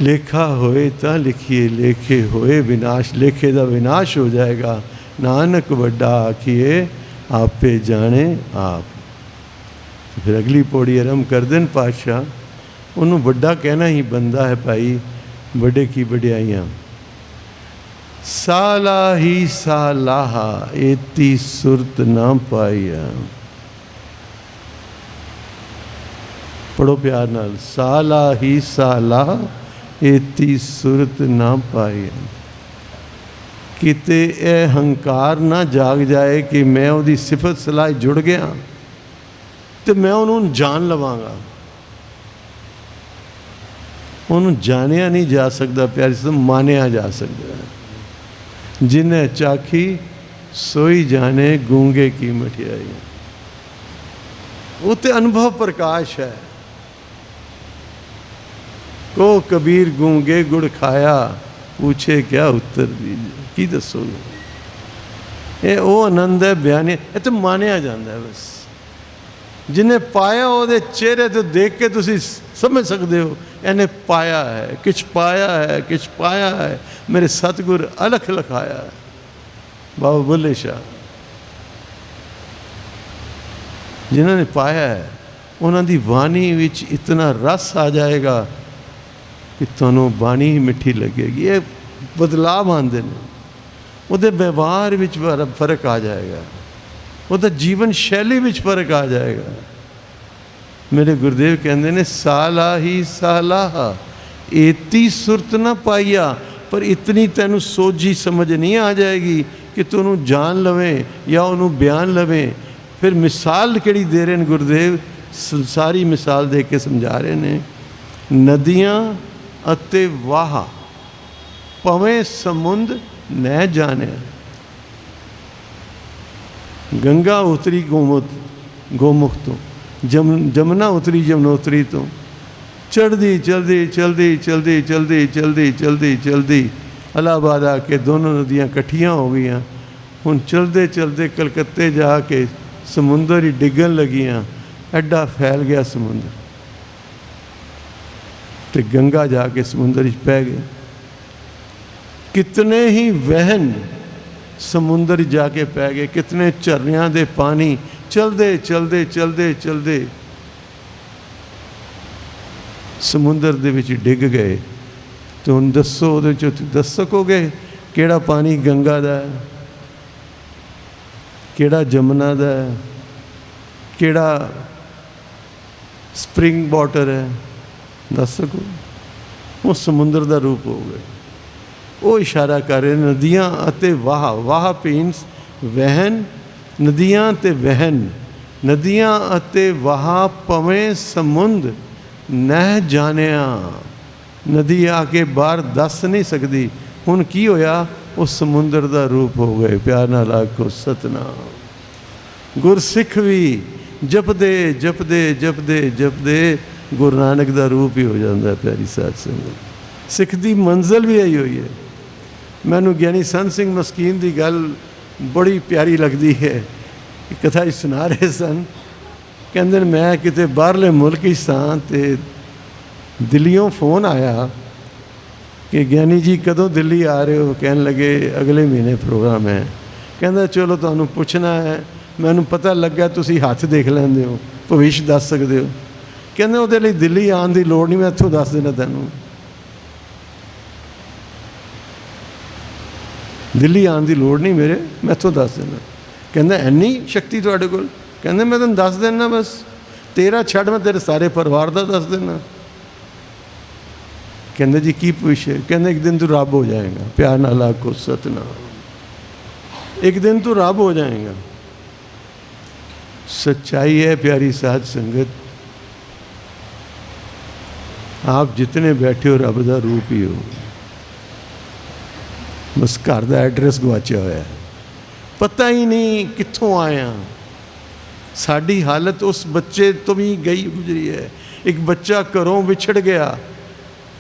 लेखा होए तो लिखिए, लेखे होए विनाश, लेखे का विनाश हो जाएगा। नानक वड्डा आखिए आपे जाने आप। तो फिर अगली पौड़ी आरंभ कर देन पातशाह, उन्होंने वड्डा कहना ही बनता है भाई, बड़े की वड्याइयां। साला ही सालाहा एती सुरत ना पाईया। पढ़ो प्यार नाल, साला ही साला एती सुरत ना पाईया। किते यह हंकार ना जाग जाए कि मैं उसकी सिफत सलाह जुड़ गया तो मैं उन्होंने जान लवांगा। उन्होंने जानिया नहीं जा सकता प्यारी से, मानिया जा सकता है। जिन्हें चाखी सोई जाने गूंगे की मठियाई। वो तो अनुभव प्रकाश है। को कबीर गूंगे गुड़ खाया, पूछे क्या उत्तर दीजिए। की दसोगे, ये वो आनंद है बयानी, ये तो मानिया जाता है। बस जिन्हें पाया वो चेहरे तो देख के तुम समझ सकते हो इन्हें पाया है, किछ पाया है, किछ पाया है। मेरे सतगुर अलख लखाया है। बाबा बुल्ले शाह जिन्होंने पाया है, उन्होंने वाणी विच इतना रस आ जाएगा कि तुहानू बाणी ही मिठी लगेगी। ये बदलाव आते हैं, उहदे व्यवहार विच फर्क आ जाएगा, उहदा जीवन शैली विच फर्क आ जाएगा। मेरे गुरुदेव कहते ने साला ही साला एती सुरत ना पाईया। पर इतनी तेनू सोझी समझ नहीं आ जाएगी कि तू उन्होंने जान लवें या उन्होंने बयान लवें। फिर मिसाल किहड़ी दे रहे हैं गुरुदेव, सारी मिसाल दे के समझा रहे हैं। नदियाँ अते वाह पवें समुंद न जाने। गंगा उतरी गोमुख तो, जमुना उतरी जमुनोत्री तो, चढ़ती चलती चलती चलती चलती चलती चलती चलती इलाहाबाद आके दोनों नदियाँ कट्ठियाँ हो गई। हुण चलते चलते कलकत्ते जाके समुंदर ही डिगन लगियाँ, एडा फैल गया समुंदर। तो गंगा जाके समुंदर ही पै गए। कितने ही वहन समुंदर जाके पै गए, कितने झरनियां दे पानी चलते चलते चलते चलते समुंदर दे विच डिग गए। तो हुण दसो उहदे चों दस सकोगे किहड़ा पानी गंगा दा है, किहड़ा जमुना दा है, किहड़ा स्प्रिंग वाटर है, दस सको? वो समुंदर का रूप हो गए। वो इशारा कर रहे नदियाँ अते वाह, वाह पीन्स वहन, नदियाँ ते वहन, नदियाँ अते वाह पवें समुंद न जानिया। नदी आके बाहर दस नहीं सकती। हुण की होया, वो समुंदर का रूप हो गए। प्यार नाल आखो सतनाम। गुरसिख भी जपदे जपदे जपदे जपदे गुरु नानक का रूप ही हो जाता है। प्यारी साध संगत, सिख की मंजिल भी यही हुई है। मैनू ज्ञानी संत सिंह मस्कीन की गल बड़ी प्यारी लगती है। कथा ही सुना रहे सन, कहते मैं किते बाहरले मुल्क ही सां ते दिल्लियों फोन आया कि ज्ञानी जी कदों दिल्ली आ रहे हो। कहने लगे अगले महीने प्रोग्राम है। कहता चलो तुहानू पुछना है, मैनू पता लगा तुसी हाथ देख लेंदे हो, भविष्य दस सकते हो। कहते वो दिल्ली आने की लड़ नहीं, मैं इत्थों दस देना तेनों। दिल्ली आने की लड़ नहीं मेरे, मैं इत्थों दस देना। कहता इन्नी शक्ति तुहाडे कोल? कहते मैं तेन दस देना, बस तेरा छड़ मैं तेरे सारे परिवार का दस देना। कहते जी की पूछे? कहते एक दिन तू रब हो जाएगा। प्यार नाल आखो सतनाम। एक दिन तू रब हो जाएगा। सच्चाई है प्यारी साध संगत, आप जितने बैठे हो रब का रूप ही हो। बस घर का एड्रैस गवाचा होया है, पता ही नहीं कित्थों आया। साड़ी हालत उस बच्चे तो भी गई गुजरी है। एक बच्चा घरों विछड़ गया,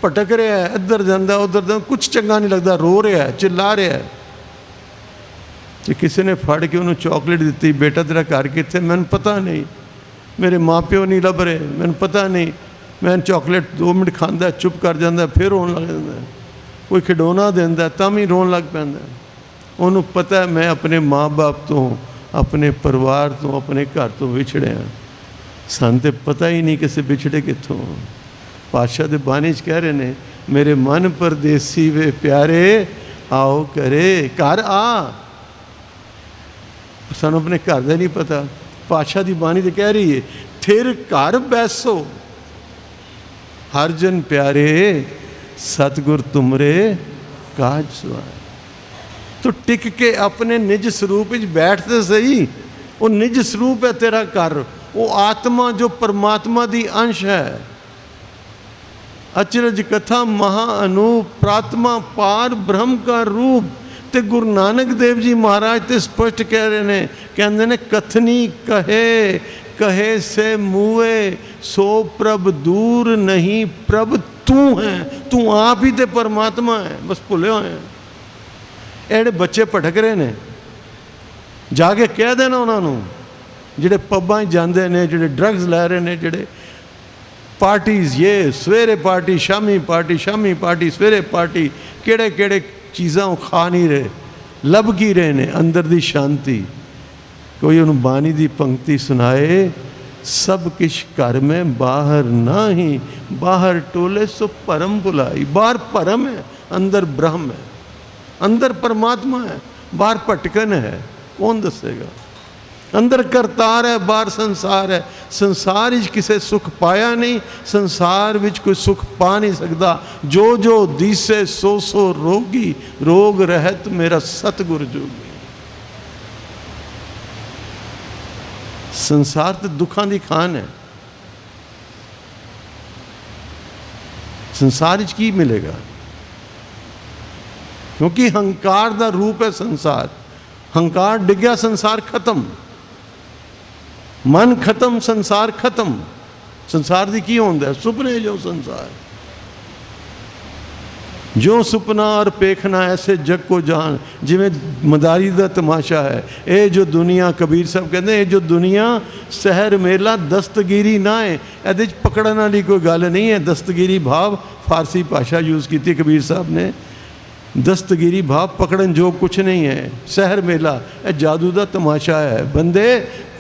भटक रहा है, इधर जाता उधर जाता, कुछ चंगा नहीं लगता, रो रहा है, चिल्ला रहा है। तो किसी ने फड़ के उन्होंने चॉकलेट दी, बेटा तेरा घर कितने? मैंने पता नहीं, मेरे माँ प्यो नहीं लभ रहे, मैंने पता नहीं। मैं चॉकलेट 2 मिनट खाता, चुप कर जाता, फिर रोन लग जाता। कोई खिडौना देंदा तां भी रोन लग पैंदा। उन्होंने पता है मैं अपने माँ बाप तो, अपने परिवार तो, अपने घर तो विछड़े हाँ। सन तो पता ही नहीं किसी विछड़े कितों। पातशाह दे बानी च कह रहे ने, मेरे मन परदेसी वे प्यारे आओ करे घर आ। सानू अपने घर का नहीं पता। पातशाह की बानी तो कह रही है, फिर घर बैसो हर जन प्यारे सतगुर तुमरे काज सुआए। तो टिक के अपने निज स्वरूप बैठते सही। वो निज स्वरूप है तेरा घर, वो आत्मा जो परमात्मा की अंश है। अचरज कथा महा अनूप प्रात्मा पार ब्रह्म का रूप। तो गुरु नानक देव जी महाराज तो स्पष्ट कह रहे हैं, कहते ने कथनी कहे कहे से मुए सो प्रभ दूर नहीं, प्रभ तू है, तू आप ही तो परमात्मा है, बस भुले हुए हैं। एड़े बच्चे भटक रहे ने, जाके कह देना उन्होंने, जिहड़े पब्बां जाते हैं, जिहड़े ड्रग्स लै रहे हैं, जिहड़े पार्टीज, ये सवेरे party Shami party, Shami party सवेरे पार्टी, केड़े केड़े चीज़ां खा नहीं रहे, लभ की रहे ने अंदर दी शांति। कोई उन्होंने बानी दी पंक्ति सुनाए, सब किश घर में बाहर ना ही, बाहर टोले सो परम बुलाई। बाहर परम है, अंदर ब्रह्म है, अंदर परमात्मा है, बाहर भटकन है, कौन दसेगा? अंदर करतार है, बाहर संसार है। संसार विच किसे सुख पाया नहीं, संसार विच कोई सुख पा नहीं सकता। जो जो दिसे सो सो रोगी, रोग रहत मेरा सतगुर जोगी। संसार तो दुखों की खान है। संसार विच की मिलेगा? क्योंकि हंकार का रूप है संसार। हंकार डिग्या संसार खत्म, मन खत्म संसार खत्म। संसार की होंदा है? सुपने जो संसार, जो सुपना और पेखना ऐसे जग को जान, जिमें मदारी का तमाशा है। ये जो दुनिया, कबीर साहब कहते हैं, ये जो दुनिया सहर मेला दस्तगिरी ना है। ये पकड़न वाली कोई गल नहीं है। दस्तगिरी भाव फारसी भाषा यूज़ की कबीर साहब ने। दस्तगिरी भाव पकड़न जो कुछ नहीं है। सहर मेला यह जादू का तमाशा है। बंदे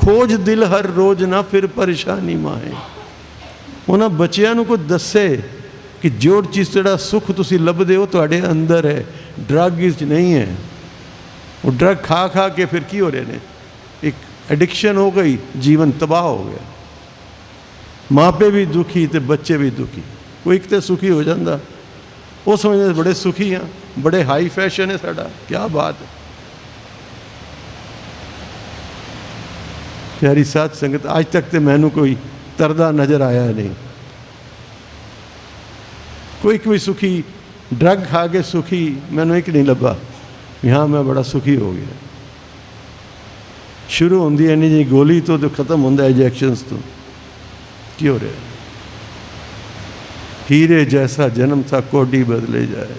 खोज दिल हर रोज ना फिर परेशानी माए। उन्होंने बच्चों को दसे कि जो चीज़ जोड़ा सुख तुसी लभदे हो तुहाडे अंदर है, ड्रग इस नहीं है। वो ड्रग खा खा के फिर की हो रहे ने, एक एडिक्शन हो गई, जीवन तबाह हो गया। मापे भी दुखी तो बच्चे भी दुखी। कोई एक तो सुखी हो जाता, वो समझते बड़े सुखी हैं, बड़े हाई फैशन है साडा, क्या बात है। प्यारी साध संगत, आज तक तो मैनू कोई तरदा नज़र आया नहीं। कोई सुखी ड्रग खा के सुखी मैनू एक नहीं लभा, हाँ मैं बड़ा सुखी हो गया। शुरू होंदी है नहीं जी गोली तो ख़त्म होंदा इंजैक्शंस तो। की हो रहा है? हीरे जैसा जन्म था कोडी बदले जाए,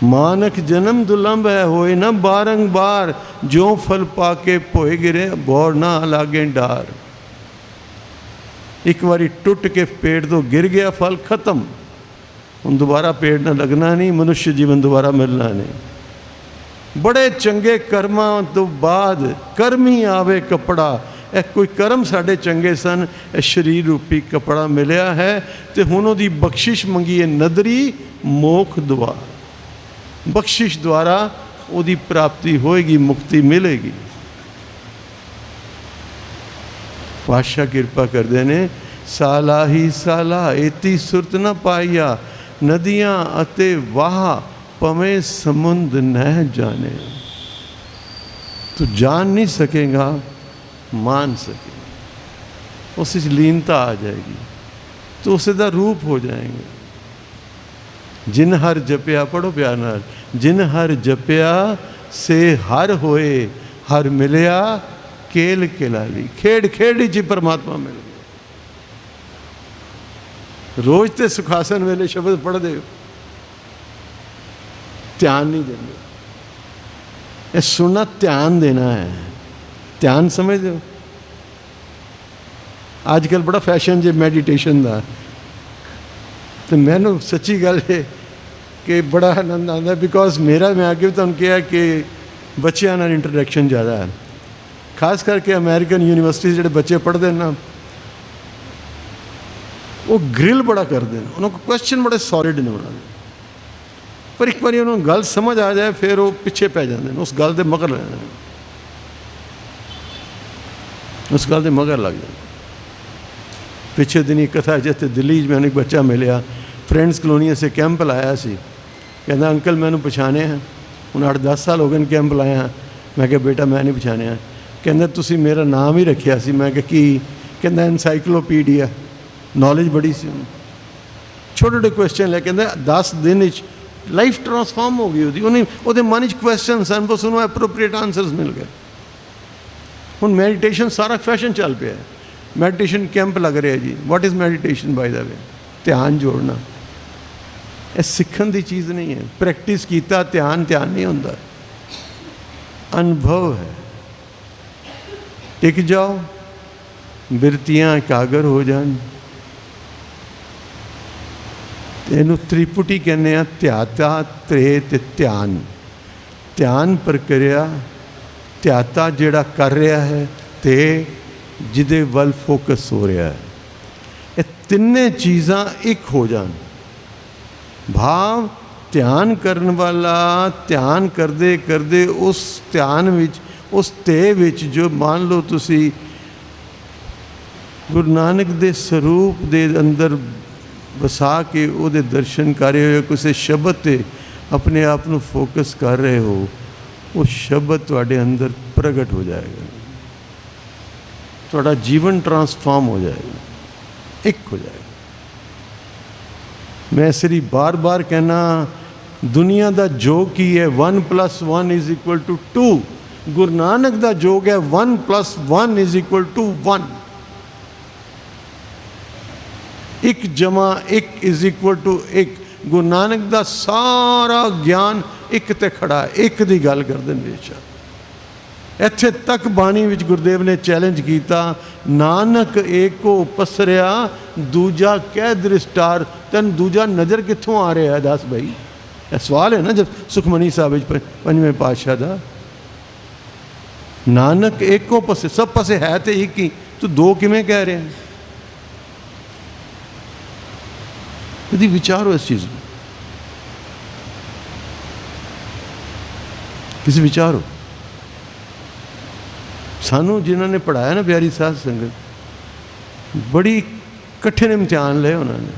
मानक जन्म दुलंभ है होए न बारंबार। जो फल पाके पोए गिरे बौर ना लागे डार। एक बारी टुट के पेड़ तो गिर गया, फल खत्म, हम दोबारा पेड़ ना लगना नहीं, मनुष्य जीवन दोबारा मिलना नहीं। बड़े चंगे कर्मां तो बाद कर्म ही आवे कपड़ा। ए कोई कर्म साढ़े चंगे सन, ए शरीर रूपी कपड़ा मिलया है, तो हुण उहदी बख्शिश मंगी है नदरी मोख द्वार। बख्शिश द्वारा उहदी प्राप्ति होएगी, मुक्ति मिलेगी। पातशाह कृपा करते ने, साला ही साला एती सुरत न पाइया, नदियाँ अते वाह पवे समुंद नह जाने। तो जान नहीं सकेगा, मान सकेगा। उस लीनता आ जाएगी तो उसका रूप हो जाएंगे। जिन हर जपया, पढ़ो प्यार नाल, जिन हर जपया से हर होए, हर मिलया केल केलाली। खेड़ खेड़ च परमात्मा मिल गया। रोज़ तो सुखासन वेले शब्द पढ़ते हो, ध्यान नहीं देंगे। ये सुनना ध्यान देना है, ध्यान समझते हो। आजकल बड़ा फैशन जे मैडिटेशन का, तो मैनू सच्ची गल है कि बड़ा आनंद आता है, बिकॉज मेरा मैं अगे भी तुहानूं कहा कि बच्चों नाल इंटरैक्शन ज़्यादा है, खास करके अमेरिकन यूनिवर्सिटी जो बच्चे पढ़ते हैं ना, वो ग्रिल बड़ा करते हैं, उन्होंने क्वेश्चन बड़े सॉलिड ने उन्होंने, पर एक बार उन्होंने गल समझ आ जाए फिर वो पिछे पै जाते हैं, उस गल के मगर लग जाते हैं, उस गल के मगर लग जाते। पिछले दिन ही कथा जिते दिल्ली मैंने एक बच्चा मिलया, फ्रेंड्स कलोनी से कैंप लाया सी, कहता अंकल मैंने पछाने हैं, हूँ 8-10 साल हो गए कैंप लाया। मैं क्या बेटा मैं नहीं पछाने, कहता तुसी मेरा नाम ही रखिया सी। मैं क्या की, कहता एनसाइक्लोपीडिया, नॉलेज बड़ी सी। छोटे छोटे क्वेश्चन ले, कहता 10 दिन लाइफ ट्रांसफॉर्म हो गई उन्हें, वो मन क्वेश्चन सन, बस उन्होंने एप्रोप्रिएट आंसर्स मिल गए। हूँ मैडिटेशन सारा फैशन चल पे है, मैडिटेशन कैंप लग रहे जी। What is meditation by the way? ध्यान जोड़ना। यह सीखण की चीज़ नहीं है, प्रैक्टिस किया ध्यान नहीं होता, अनुभव है। टिक जाओ, बिरतियाँ एकागर हो जान। इनू त्रिपुटी कहने, ध्याता त्रे ते ध्यान। ध्यान प्रक्रिया, ध्याता जिहड़ा कर रहा है ते जिदे वल फोकस हो रहा है, ये तिन्ने चीज़ां एक हो जान। भाव ध्यान करने वाला ध्यान करते करते उस ध्यान विच, उस ते विच जो मान लो तुसी गुरु नानक दे स्वरूप दे अंदर वसा के उहदे दर्शन कर रहे हो, किसी शब्द ते अपने आप को फोकस कर रहे हो, वो शब्द तुहाडे अंदर प्रगट हो जाएगा, थोड़ा जीवन ट्रांसफॉर्म हो जाएगा, एक हो जाएगा। मैं सिर्फ बार बार कहना, दुनिया का जोग की है 1 + 1 = 2, गुरु नानक का जोग है 1 + 1 = 1। 1 + 1 = 1। गुरु नानक का सारा ज्ञान एक ते खड़ा है, एक की गल करते हमेशा। इत्थे तक बाणी विच गुरुदेव ने चैलेंज किया, नानक एको पसरिया दूजा कै दृष्टार। तैन दूजा नज़र कित्थों आ रहा है? दस भाई, यह सवाल है ना जब सुखमनी साहब 5वें पातशाह का। नानक एको पसे, सब पासे है तो एक ही, तो दो किमें कह रहे हैं? यदि विचारो इस चीज़ में, किसी विचारो। सानू जिन्होंने पढ़ाया ना प्यारी साध संगत, बड़ी कठिन इम्तिहान ले उन्होंने।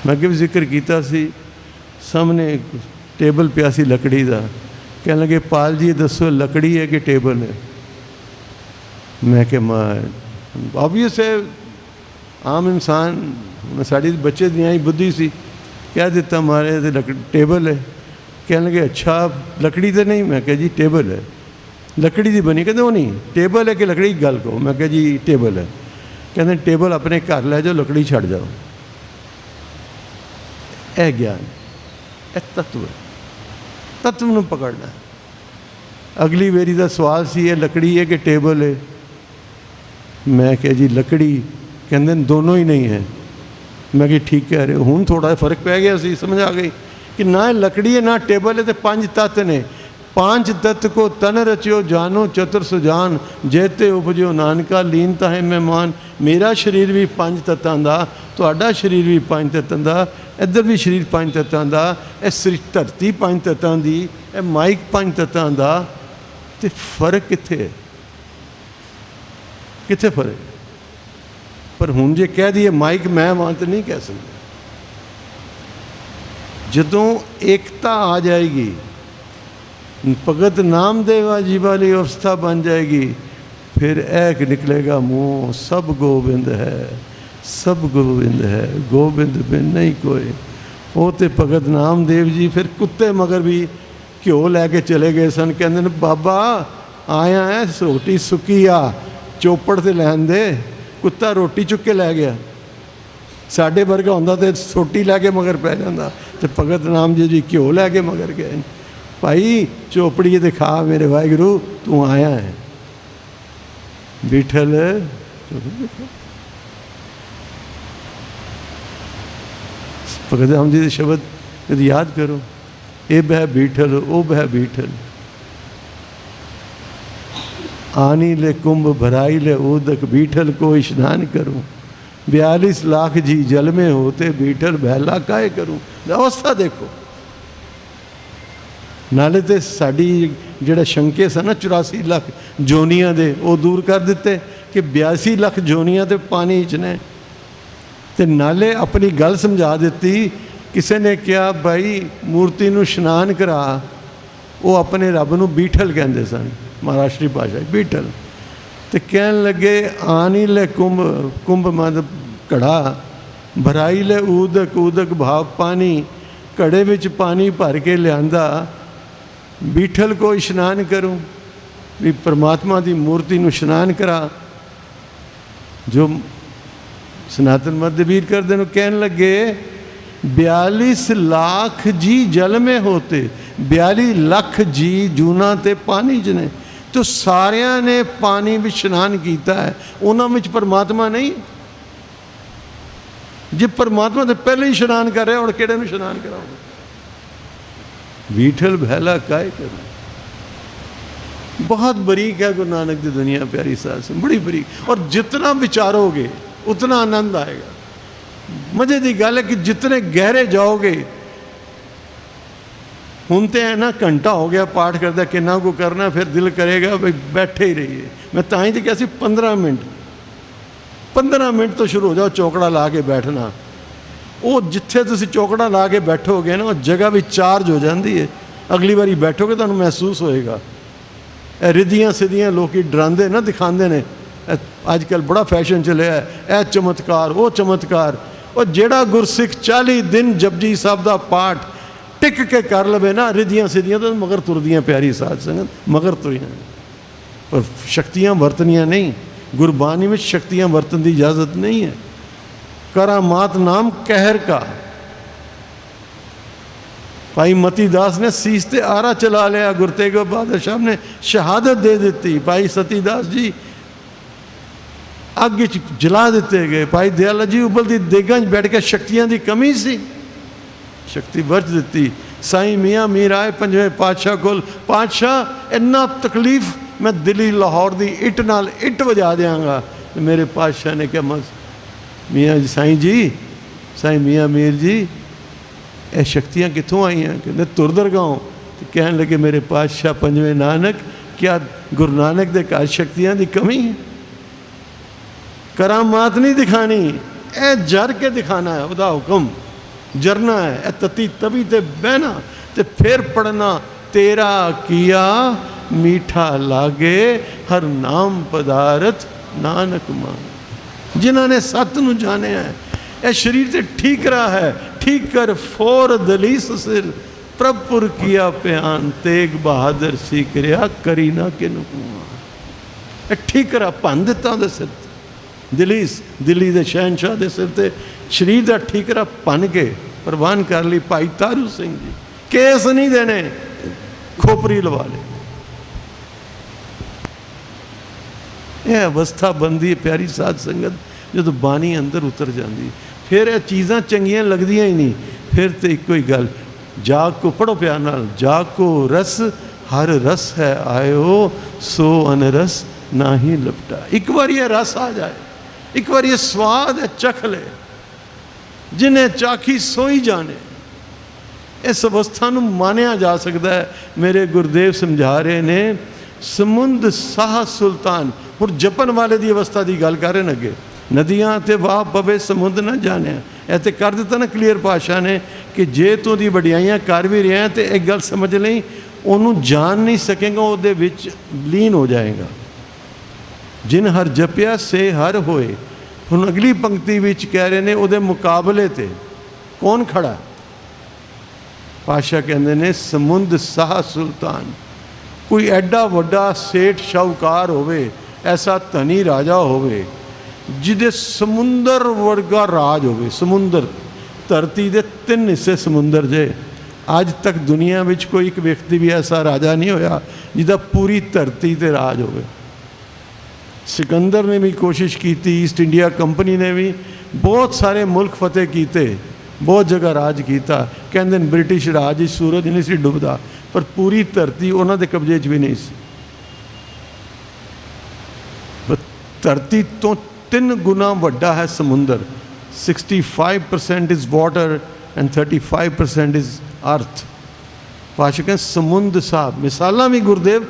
मैं अगे भी जिक्र किया सी, सामने टेबल पिया सी लकड़ी का, कह लगे पाल जी दसो लकड़ी है कि टेबल है? मैं क्या ऑबवियस है, आम इंसान साड़ी बच्चे दी आई बुद्धि सी, कह दिता मारे लकड़ी टेबल है। कह लगे अच्छा लकड़ी तो नहीं? मैं क्या जी टेबल है। लकड़ी की बनी? कहते वो नहीं, टेबल है कि लकड़ी की गल कहो। मैं क्या जी टेबल है। कहते टेबल अपने घर लै जाओ, लकड़ी छड़ जाओ। यह ज्ञान, यह तत्व है, तत्व में पकड़ना है। अगली बेरी का सवाल सी, ये लकड़ी है कि टेबल है? मैं क्या जी लकड़ी। कहते दोनों ही नहीं है। मैं कि ठीक कह रहे हो। हूँ थोड़ा फर्क पै गया सी, समझ आ गई कि ना लकड़ी है ना टेबल है, तो 5 तत्व ने। 5 तत्व को तन रचियो जानो चतुर सुजान, जेते उपजो नानका लीनता है मेहमान। मेरा शरीर भी 5 तत्वों का, तुहाडा शरीर भी 5 तत्वों का, इधर भी शरीर 5 तत्वों का, यह धरती 5 तत्वों की, यह माइक 5 तत्वों का। तो फर्क कित्थे है? कित्थे फर्क? पर हुण जे कह दिए माइक मैं वहाँ तो नहीं कह सकते। जदों एकता आ जाएगी, भगत नामदेवा जी वाली अवस्था बन जाएगी, फिर एक निकलेगा मुँह, सब गोविंद है, सब गोविंद है, गोविंद बिन नहीं कोई। वो तो भगत नामदेव जी फिर कुत्ते मगर भी घ्यो लैके चले गए सन। कहते बाबा आया है रोटी सुकी आ, चोपड़ से लैन दे। कुत्ता रोटी चुक के लै गया। साडे वर्गा होंदा तो सोटी लैके मगर पै जांदा, ते भगत राम जी घ्यो लैके मगर गए। भाई चोपड़ी ते खा मेरे वाहिगुरू, तू आया है। बीठल भगत राम जी के शब्द कभी याद करो, ए बह बीठल ओ बह बीठल, आनी ले कुंभ भराई ले उदक, बीठल को स्नान करूं, 42 लाख जी जल में होते, बीठल बहला काहे करूं। अवस्था देखो, नाले तो साड़ी जिहड़ा शंके सन ना 84 लाख जोनियां दे, वो दूर कर दिते कि 82 लाख जोनियां तो पानी च ने। ते नाले अपनी गल समझा दी। किसी ने कहा भाई मूर्ति नूं स्नान करा, वो अपने रब नूं बीठल कहंदे सन, महाराष्ट्री भाषा बीठल। तो कहन लगे आनी ले कुंभ, कुंभ मत घड़ा, भराई ले उदक, उदक भाव पानी, घड़े विच पानी भर के लियांदा, बीठल को स्नान करूं, भी परमात्मा की मूर्ति नूं स्नान करा। जो सनातन मध्यवीर करते हैं कहन लगे 42 लाख जी जल में होते, 42 लाख जी जूना ते पानी च ने, तो सारिया ने पानी में स्नान किया है, उन्होंने में परमात्मा नहीं। जे परमात्मा तो पहले ही स्नान कर रहे और किहड़े नूं स्नान कराओगे। बीठल बहला काहे करूं। बहुत बरीक है गुरु नानक की दुनिया, प्यारी साध संगत बड़ी बरीक, और जितना विचारोगे उतना आनंद आएगा। मजे की गल है कि जितने गहरे जाओगे, हुण तो है ना घंटा हो गया पाठ करता, किन्ना को करना, फिर दिल करेगा भाई बैठे ही रहिए। मैं ताई तो क्या सी 15 मिनट तो शुरू हो जाओ चौकड़ा ला के बैठना। वो जिथे तुसीं चौकड़ा ला के बैठोगे ना, वो जगह भी चार्ज हो जाती है। अगली बारी बैठोगे तो महसूस होएगा। रिद्धियां सिद्धियां लोग डरांदे ना दिखाते हैं, अजकल बड़ा फैशन चलिया है, यह चमत्कार वो चमत्कार। और जेड़ा गुरसिख 40 दिन जपजी साहब का पाठ टिक के कर लवे ना, रिद्धियां सिद्धियां तो मगर तुरदियां, प्यारी साध संगत मगर तुरियां, पर शक्तियां वरतनियां नहीं। गुरबानी में शक्तियां वरतन की इजाज़त नहीं है। करामात नाम कहर का। भाई मती दास ने सीस ते आरा चला लिया, गुरु तेग बहादुर साहब ने शहादत दे दी। भाई सतीदास जी अग जला दिते गए। भाई दयाला जी उबलती देगां बैठ के शक्तियां की कमी सी, शक्ति वर्त दी। साईं मियाँ मीर आए 5वें पातशाह कोल, पातशाह इन्ना तकलीफ मैं दिल्ली लाहौर की इट नाल इट वजा देंगा। मेरे पातशाह ने कहा मियाँ जी, साईं मियाँ मीर जी ये शक्तियाँ कितों आई हैं? कहते तुरदर गाँव। तो कहने लगे मेरे पातशाह 5वें नानक, क्या गुरु नानक के घर शक्तियाँ की कमी है? करामात नहीं दिखानी, ए जर के दिखाना है, वह हुक्म जरना है। ए तती तभी ते बहना ते फिर पढ़ना, तेरा किया मीठा लागे हर नाम पदारथ नानक मान। जिन्होंने सत नूं जाने है, ए शरीर से ठीक रहा है, ठीक कर फोर दलीस सिर, प्रभुर किया प्यान, तेग बहादुर सी करिया करी ना किनू। ठीक करा भन दिता उहदे सिर, दलीस दिल्ली के शहनशाह के सिर से शरीर का ठीकरा भन के प्रवान कर ली। भाई तारू सिंह जी केस नहीं देने, खोपरी लवा ले। यह अवस्था बनती है प्यारी साध संगत, जो बानी अंदर उतर जाती, फिर यह चीज़ां चंगियां लगदियां ही नहीं। फिर तो एको ही गल, जाग को पढ़ो प्यार नाल, जाग को रस हर रस है आयो, सो अनरस ना ही लपटा। एक बार ये रस आ जाए, एक बार ये स्वाद है चख ले, जिन्हें चाखी सोई जाने। इस अवस्था नूं मानिया जा सकता है। मेरे गुरुदेव समझा रहे ने, समुंद साह सुल्तान। हुण जपन वाले की अवस्था की गल कर रहे हैं अगे, नदियां ते वाह पवे समुंद न जाने। ऐसे कर दिता ना क्लीयर पातशाह ने कि जे तू दी वडियाइयां कर भी रहा तो एक गल समझ लई, उन्होंने जान नहीं सकेगा, उहदे विच लीन हो जाएगा। जिन हर जपिया से हर होए। हुण अगली पंक्ति विच कह रहे ने, उहदे मुकाबले ते कौन खड़ा? पातशाह कहते ने समुंद साह सुल्तान। कोई एडा वड्डा सेठ शाहूकार होवे, ऐसा धनी राजा होवे ਜਿਹਦੇ ਸਮੁੰਦਰ ਵਰਗਾ ਰਾਜ ਹੋਵੇ। ਸਮੁੰਦਰ, ਧਰਤੀ ਦੇ 3 ਹਿੱਸੇ ਸਮੁੰਦਰ ਜੇ। ਅੱਜ ਤੱਕ ਦੁਨੀਆ ਵਿੱਚ ਕੋਈ ਇੱਕ ਵਿਅਕਤੀ ਵੀ ਐਸਾ ਰਾਜਾ ਨਹੀਂ ਹੋਇਆ ਜਿਹਦਾ ਪੂਰੀ ਧਰਤੀ 'ਤੇ ਰਾਜ ਹੋਵੇ। ਸਿਕੰਦਰ ਨੇ ਵੀ ਕੋਸ਼ਿਸ਼ ਕੀਤੀ, ਈਸਟ ਇੰਡੀਆ ਕੰਪਨੀ ਨੇ ਵੀ ਬਹੁਤ ਸਾਰੇ ਮੁਲਕ ਫਤਿਹ ਕੀਤੇ, ਬਹੁਤ ਜਗ੍ਹਾ ਰਾਜ ਕੀਤਾ। ਕਹਿੰਦੇ ਨੇ ਬ੍ਰਿਟਿਸ਼ ਰਾਜ ਵਿੱਚ ਸੂਰਜ ਨਹੀਂ ਸੀ ਡੁੱਬਦਾ, ਪਰ ਪੂਰੀ ਧਰਤੀ ਉਹਨਾਂ ਦੇ ਕਬਜ਼ੇ 'ਚ ਵੀ ਨਹੀਂ ਸੀ। ਧਰਤੀ ਤੋਂ 3 ਗੁਣਾ ਵੱਡਾ ਹੈ ਸਮੁੰਦਰ। 65% ਇਜ਼ ਵਾਟਰ ਐਂਡ 35% ਇਜ਼ ਅਰਥ। ਪਾਸ਼ਾ ਸਮੁੰਦਰ ਸਾਹਿਬ ਮਿਸਾਲਾਂ ਵੀ ਗੁਰਦੇਵ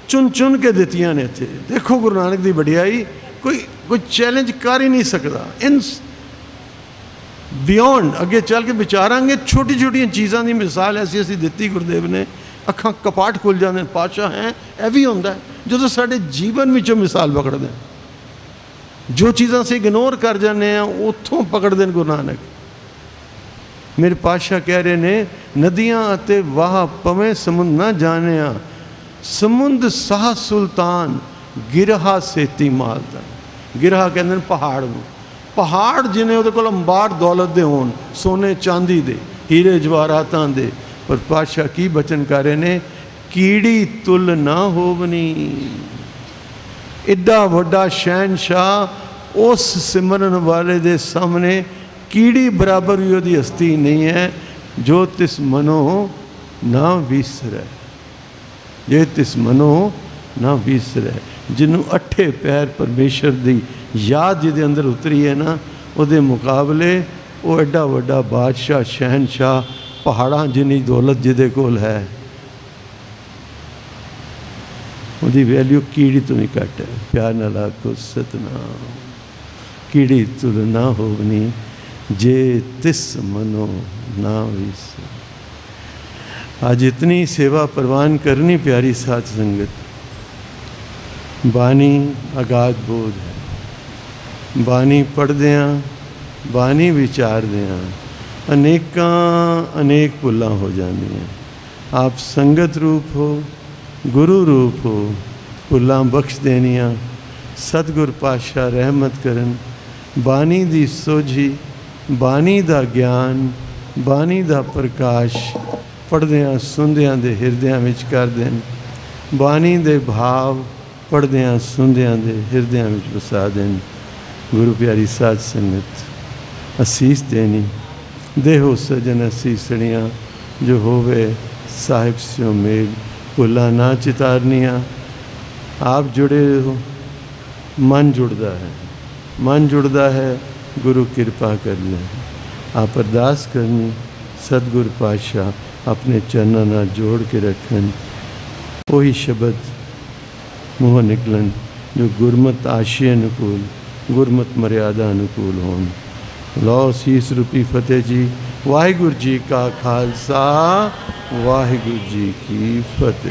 ਚੁਣ ਕੇ ਦਿੱਤੀਆਂ ਨੇ ਇੱਥੇ। ਦੇਖੋ ਗੁਰੂ ਨਾਨਕ ਦੀ ਵਡਿਆਈ ਕੋਈ ਚੈਲੰਜ ਕਰ ਹੀ ਨਹੀਂ ਸਕਦਾ। ਇਨ ਬਿਯੋਂਡ ਅੱਗੇ ਚੱਲ ਕੇ ਵਿਚਾਰਾਂਗੇ। ਛੋਟੀ ਛੋਟੀਆਂ ਚੀਜ਼ਾਂ ਦੀ ਮਿਸਾਲ ਐਸੀ ਅਸੀਂ ਦਿੱਤੀ ਗੁਰਦੇਵ ਨੇ, ਅੱਖਾਂ ਕਪਾਟ ਖੁੱਲ੍ਹ ਜਾਂਦੇ ਨੇ। ਪਾਤਸ਼ਾਹ ਹੈ ਇਹ ਵੀ ਹੁੰਦਾ ਜਦੋਂ ਸਾਡੇ ਜੀਵਨ ਵਿੱਚੋਂ ਮਿਸਾਲ ਪਕੜਦੇ, ਜੋ ਚੀਜ਼ਾਂ ਅਸੀਂ ਇਗਨੋਰ ਕਰ ਜਾਂਦੇ ਹਾਂ ਉੱਥੋਂ ਪਕੜਦੇ ਨੇ ਗੁਰੂ ਨਾਨਕ। ਮੇਰੇ ਪਾਤਸ਼ਾਹ ਕਹਿ ਰਹੇ ਨੇ, ਨਦੀਆਂ ਅਤੇ ਵਾਹ ਪਵੇਂ ਸਮੁੰਦ ਨਾ ਜਾਣਿਆ, ਸਮੁੰਦ ਸਾਹ ਸੁਲਤਾਨ ਗਿਰਹਾ ਸੇਤੀ ਮਾਲਦਾ। ਗਿਰਹਾ ਕਹਿੰਦੇ ਨੇ ਪਹਾੜ ਨੂੰ। ਪਹਾੜ ਜਿਹਨੇ ਉਹਦੇ ਕੋਲ ਅੰਬਾਰ ਦੌਲਤ ਦੇ ਹੋਣ, ਸੋਨੇ ਚਾਂਦੀ ਦੇ, ਹੀਰੇ ਜਵਾਹਰਾਤਾਂ ਦੇ, ਪਰ ਪਾਤਸ਼ਾਹ ਕੀ ਬਚਨ ਕਰ ਰਹੇ ਨੇ, ਕੀੜੀ ਤੁਲ ਨਾ ਹੋਵਨੀ। ਐਡਾ ਵੱਡਾ ਸ਼ਹਿਨਸ਼ਾਹ, ਉਸ ਸਿਮਰਨ ਵਾਲੇ ਦੇ ਸਾਹਮਣੇ ਕੀੜੀ ਬਰਾਬਰ ਵੀ ਉਹਦੀ ਹਸਤੀ ਨਹੀਂ ਹੈ। ਜੋ ਤਿਸ ਮਨੋ ਨਾ ਵਿਸਰੈ, ਜੇ ਤਿਸ ਮਨੋ ਨਾ ਵਿਸਰੈ। ਜਿਹਨੂੰ 8 ਪੈਰ ਪਰਮੇਸ਼ਰ ਦੀ ਯਾਦ ਜਿਹਦੇ ਅੰਦਰ ਉਤਰੀ ਹੈ ਨਾ, ਉਹਦੇ ਮੁਕਾਬਲੇ ਉਹ ਐਡਾ ਵੱਡਾ ਬਾਦਸ਼ਾਹ, ਸ਼ਹਿਨਸ਼ਾਹ, ਪਹਾੜਾਂ ਜਿੰਨੀ ਦੌਲਤ ਜਿਹਦੇ ਕੋਲ ਹੈ, ਉਹਦੀ ਵੈਲਿਊ ਕੀੜੀ ਤੋਂ ਵੀ ਘੱਟ ਹੈ। ਪਿਆਰ ਨਾਲ ਆਖੋ ਸਤਨਾਮ। ਕੀੜੀ ਤੁਲ ਨਾ ਹੋਵਨੀ, ਜੇ ਤਿਸ ਮਨੋ ਨਾ ਵਿਸਰੈ। आज इतनी सेवा परवान करनी प्यारी साध संगत। बानी अगाध बोध है, बानी पढ़द्या, बानी विचारद्या अनेक भुल्लां हो जांदियां। आप संगत रूप हो, गुरु रूप हो, भुल्लां बख्श देनियां। सतगुर पातशाह रहमत करन। बानी दी सोझी, बानी दा ज्ञान, बानी दा प्रकाश पढ़द्या सुनद्या दे हिरदियां विच कर देन। बानी दे भाव पढ़द्या सुनद्या दे हिरदियां विच वसा देन। गुरु प्यारी साध संगत असीस देनी, देहो सजन असीसणियाँ, जो होवे साहिब स्यों मेल, भुल्लां ना चितारनियाँ। आप जुड़े हो, मन जुड़ता है, मन जुड़ता है, गुरु कृपा कर ले। आप अरदास करनी, सतगुर पातशाह अपने चरणों नाल जोड़ के रखन। वही शब्द मूँह निकलन जो गुरमत आशय अनुकूल, गुरमत मर्यादा अनुकूल होन। लो सीस रूपी फतेह जी। वाहिगुरु जी का खालसा, वाहिगुरु जी की फतेह।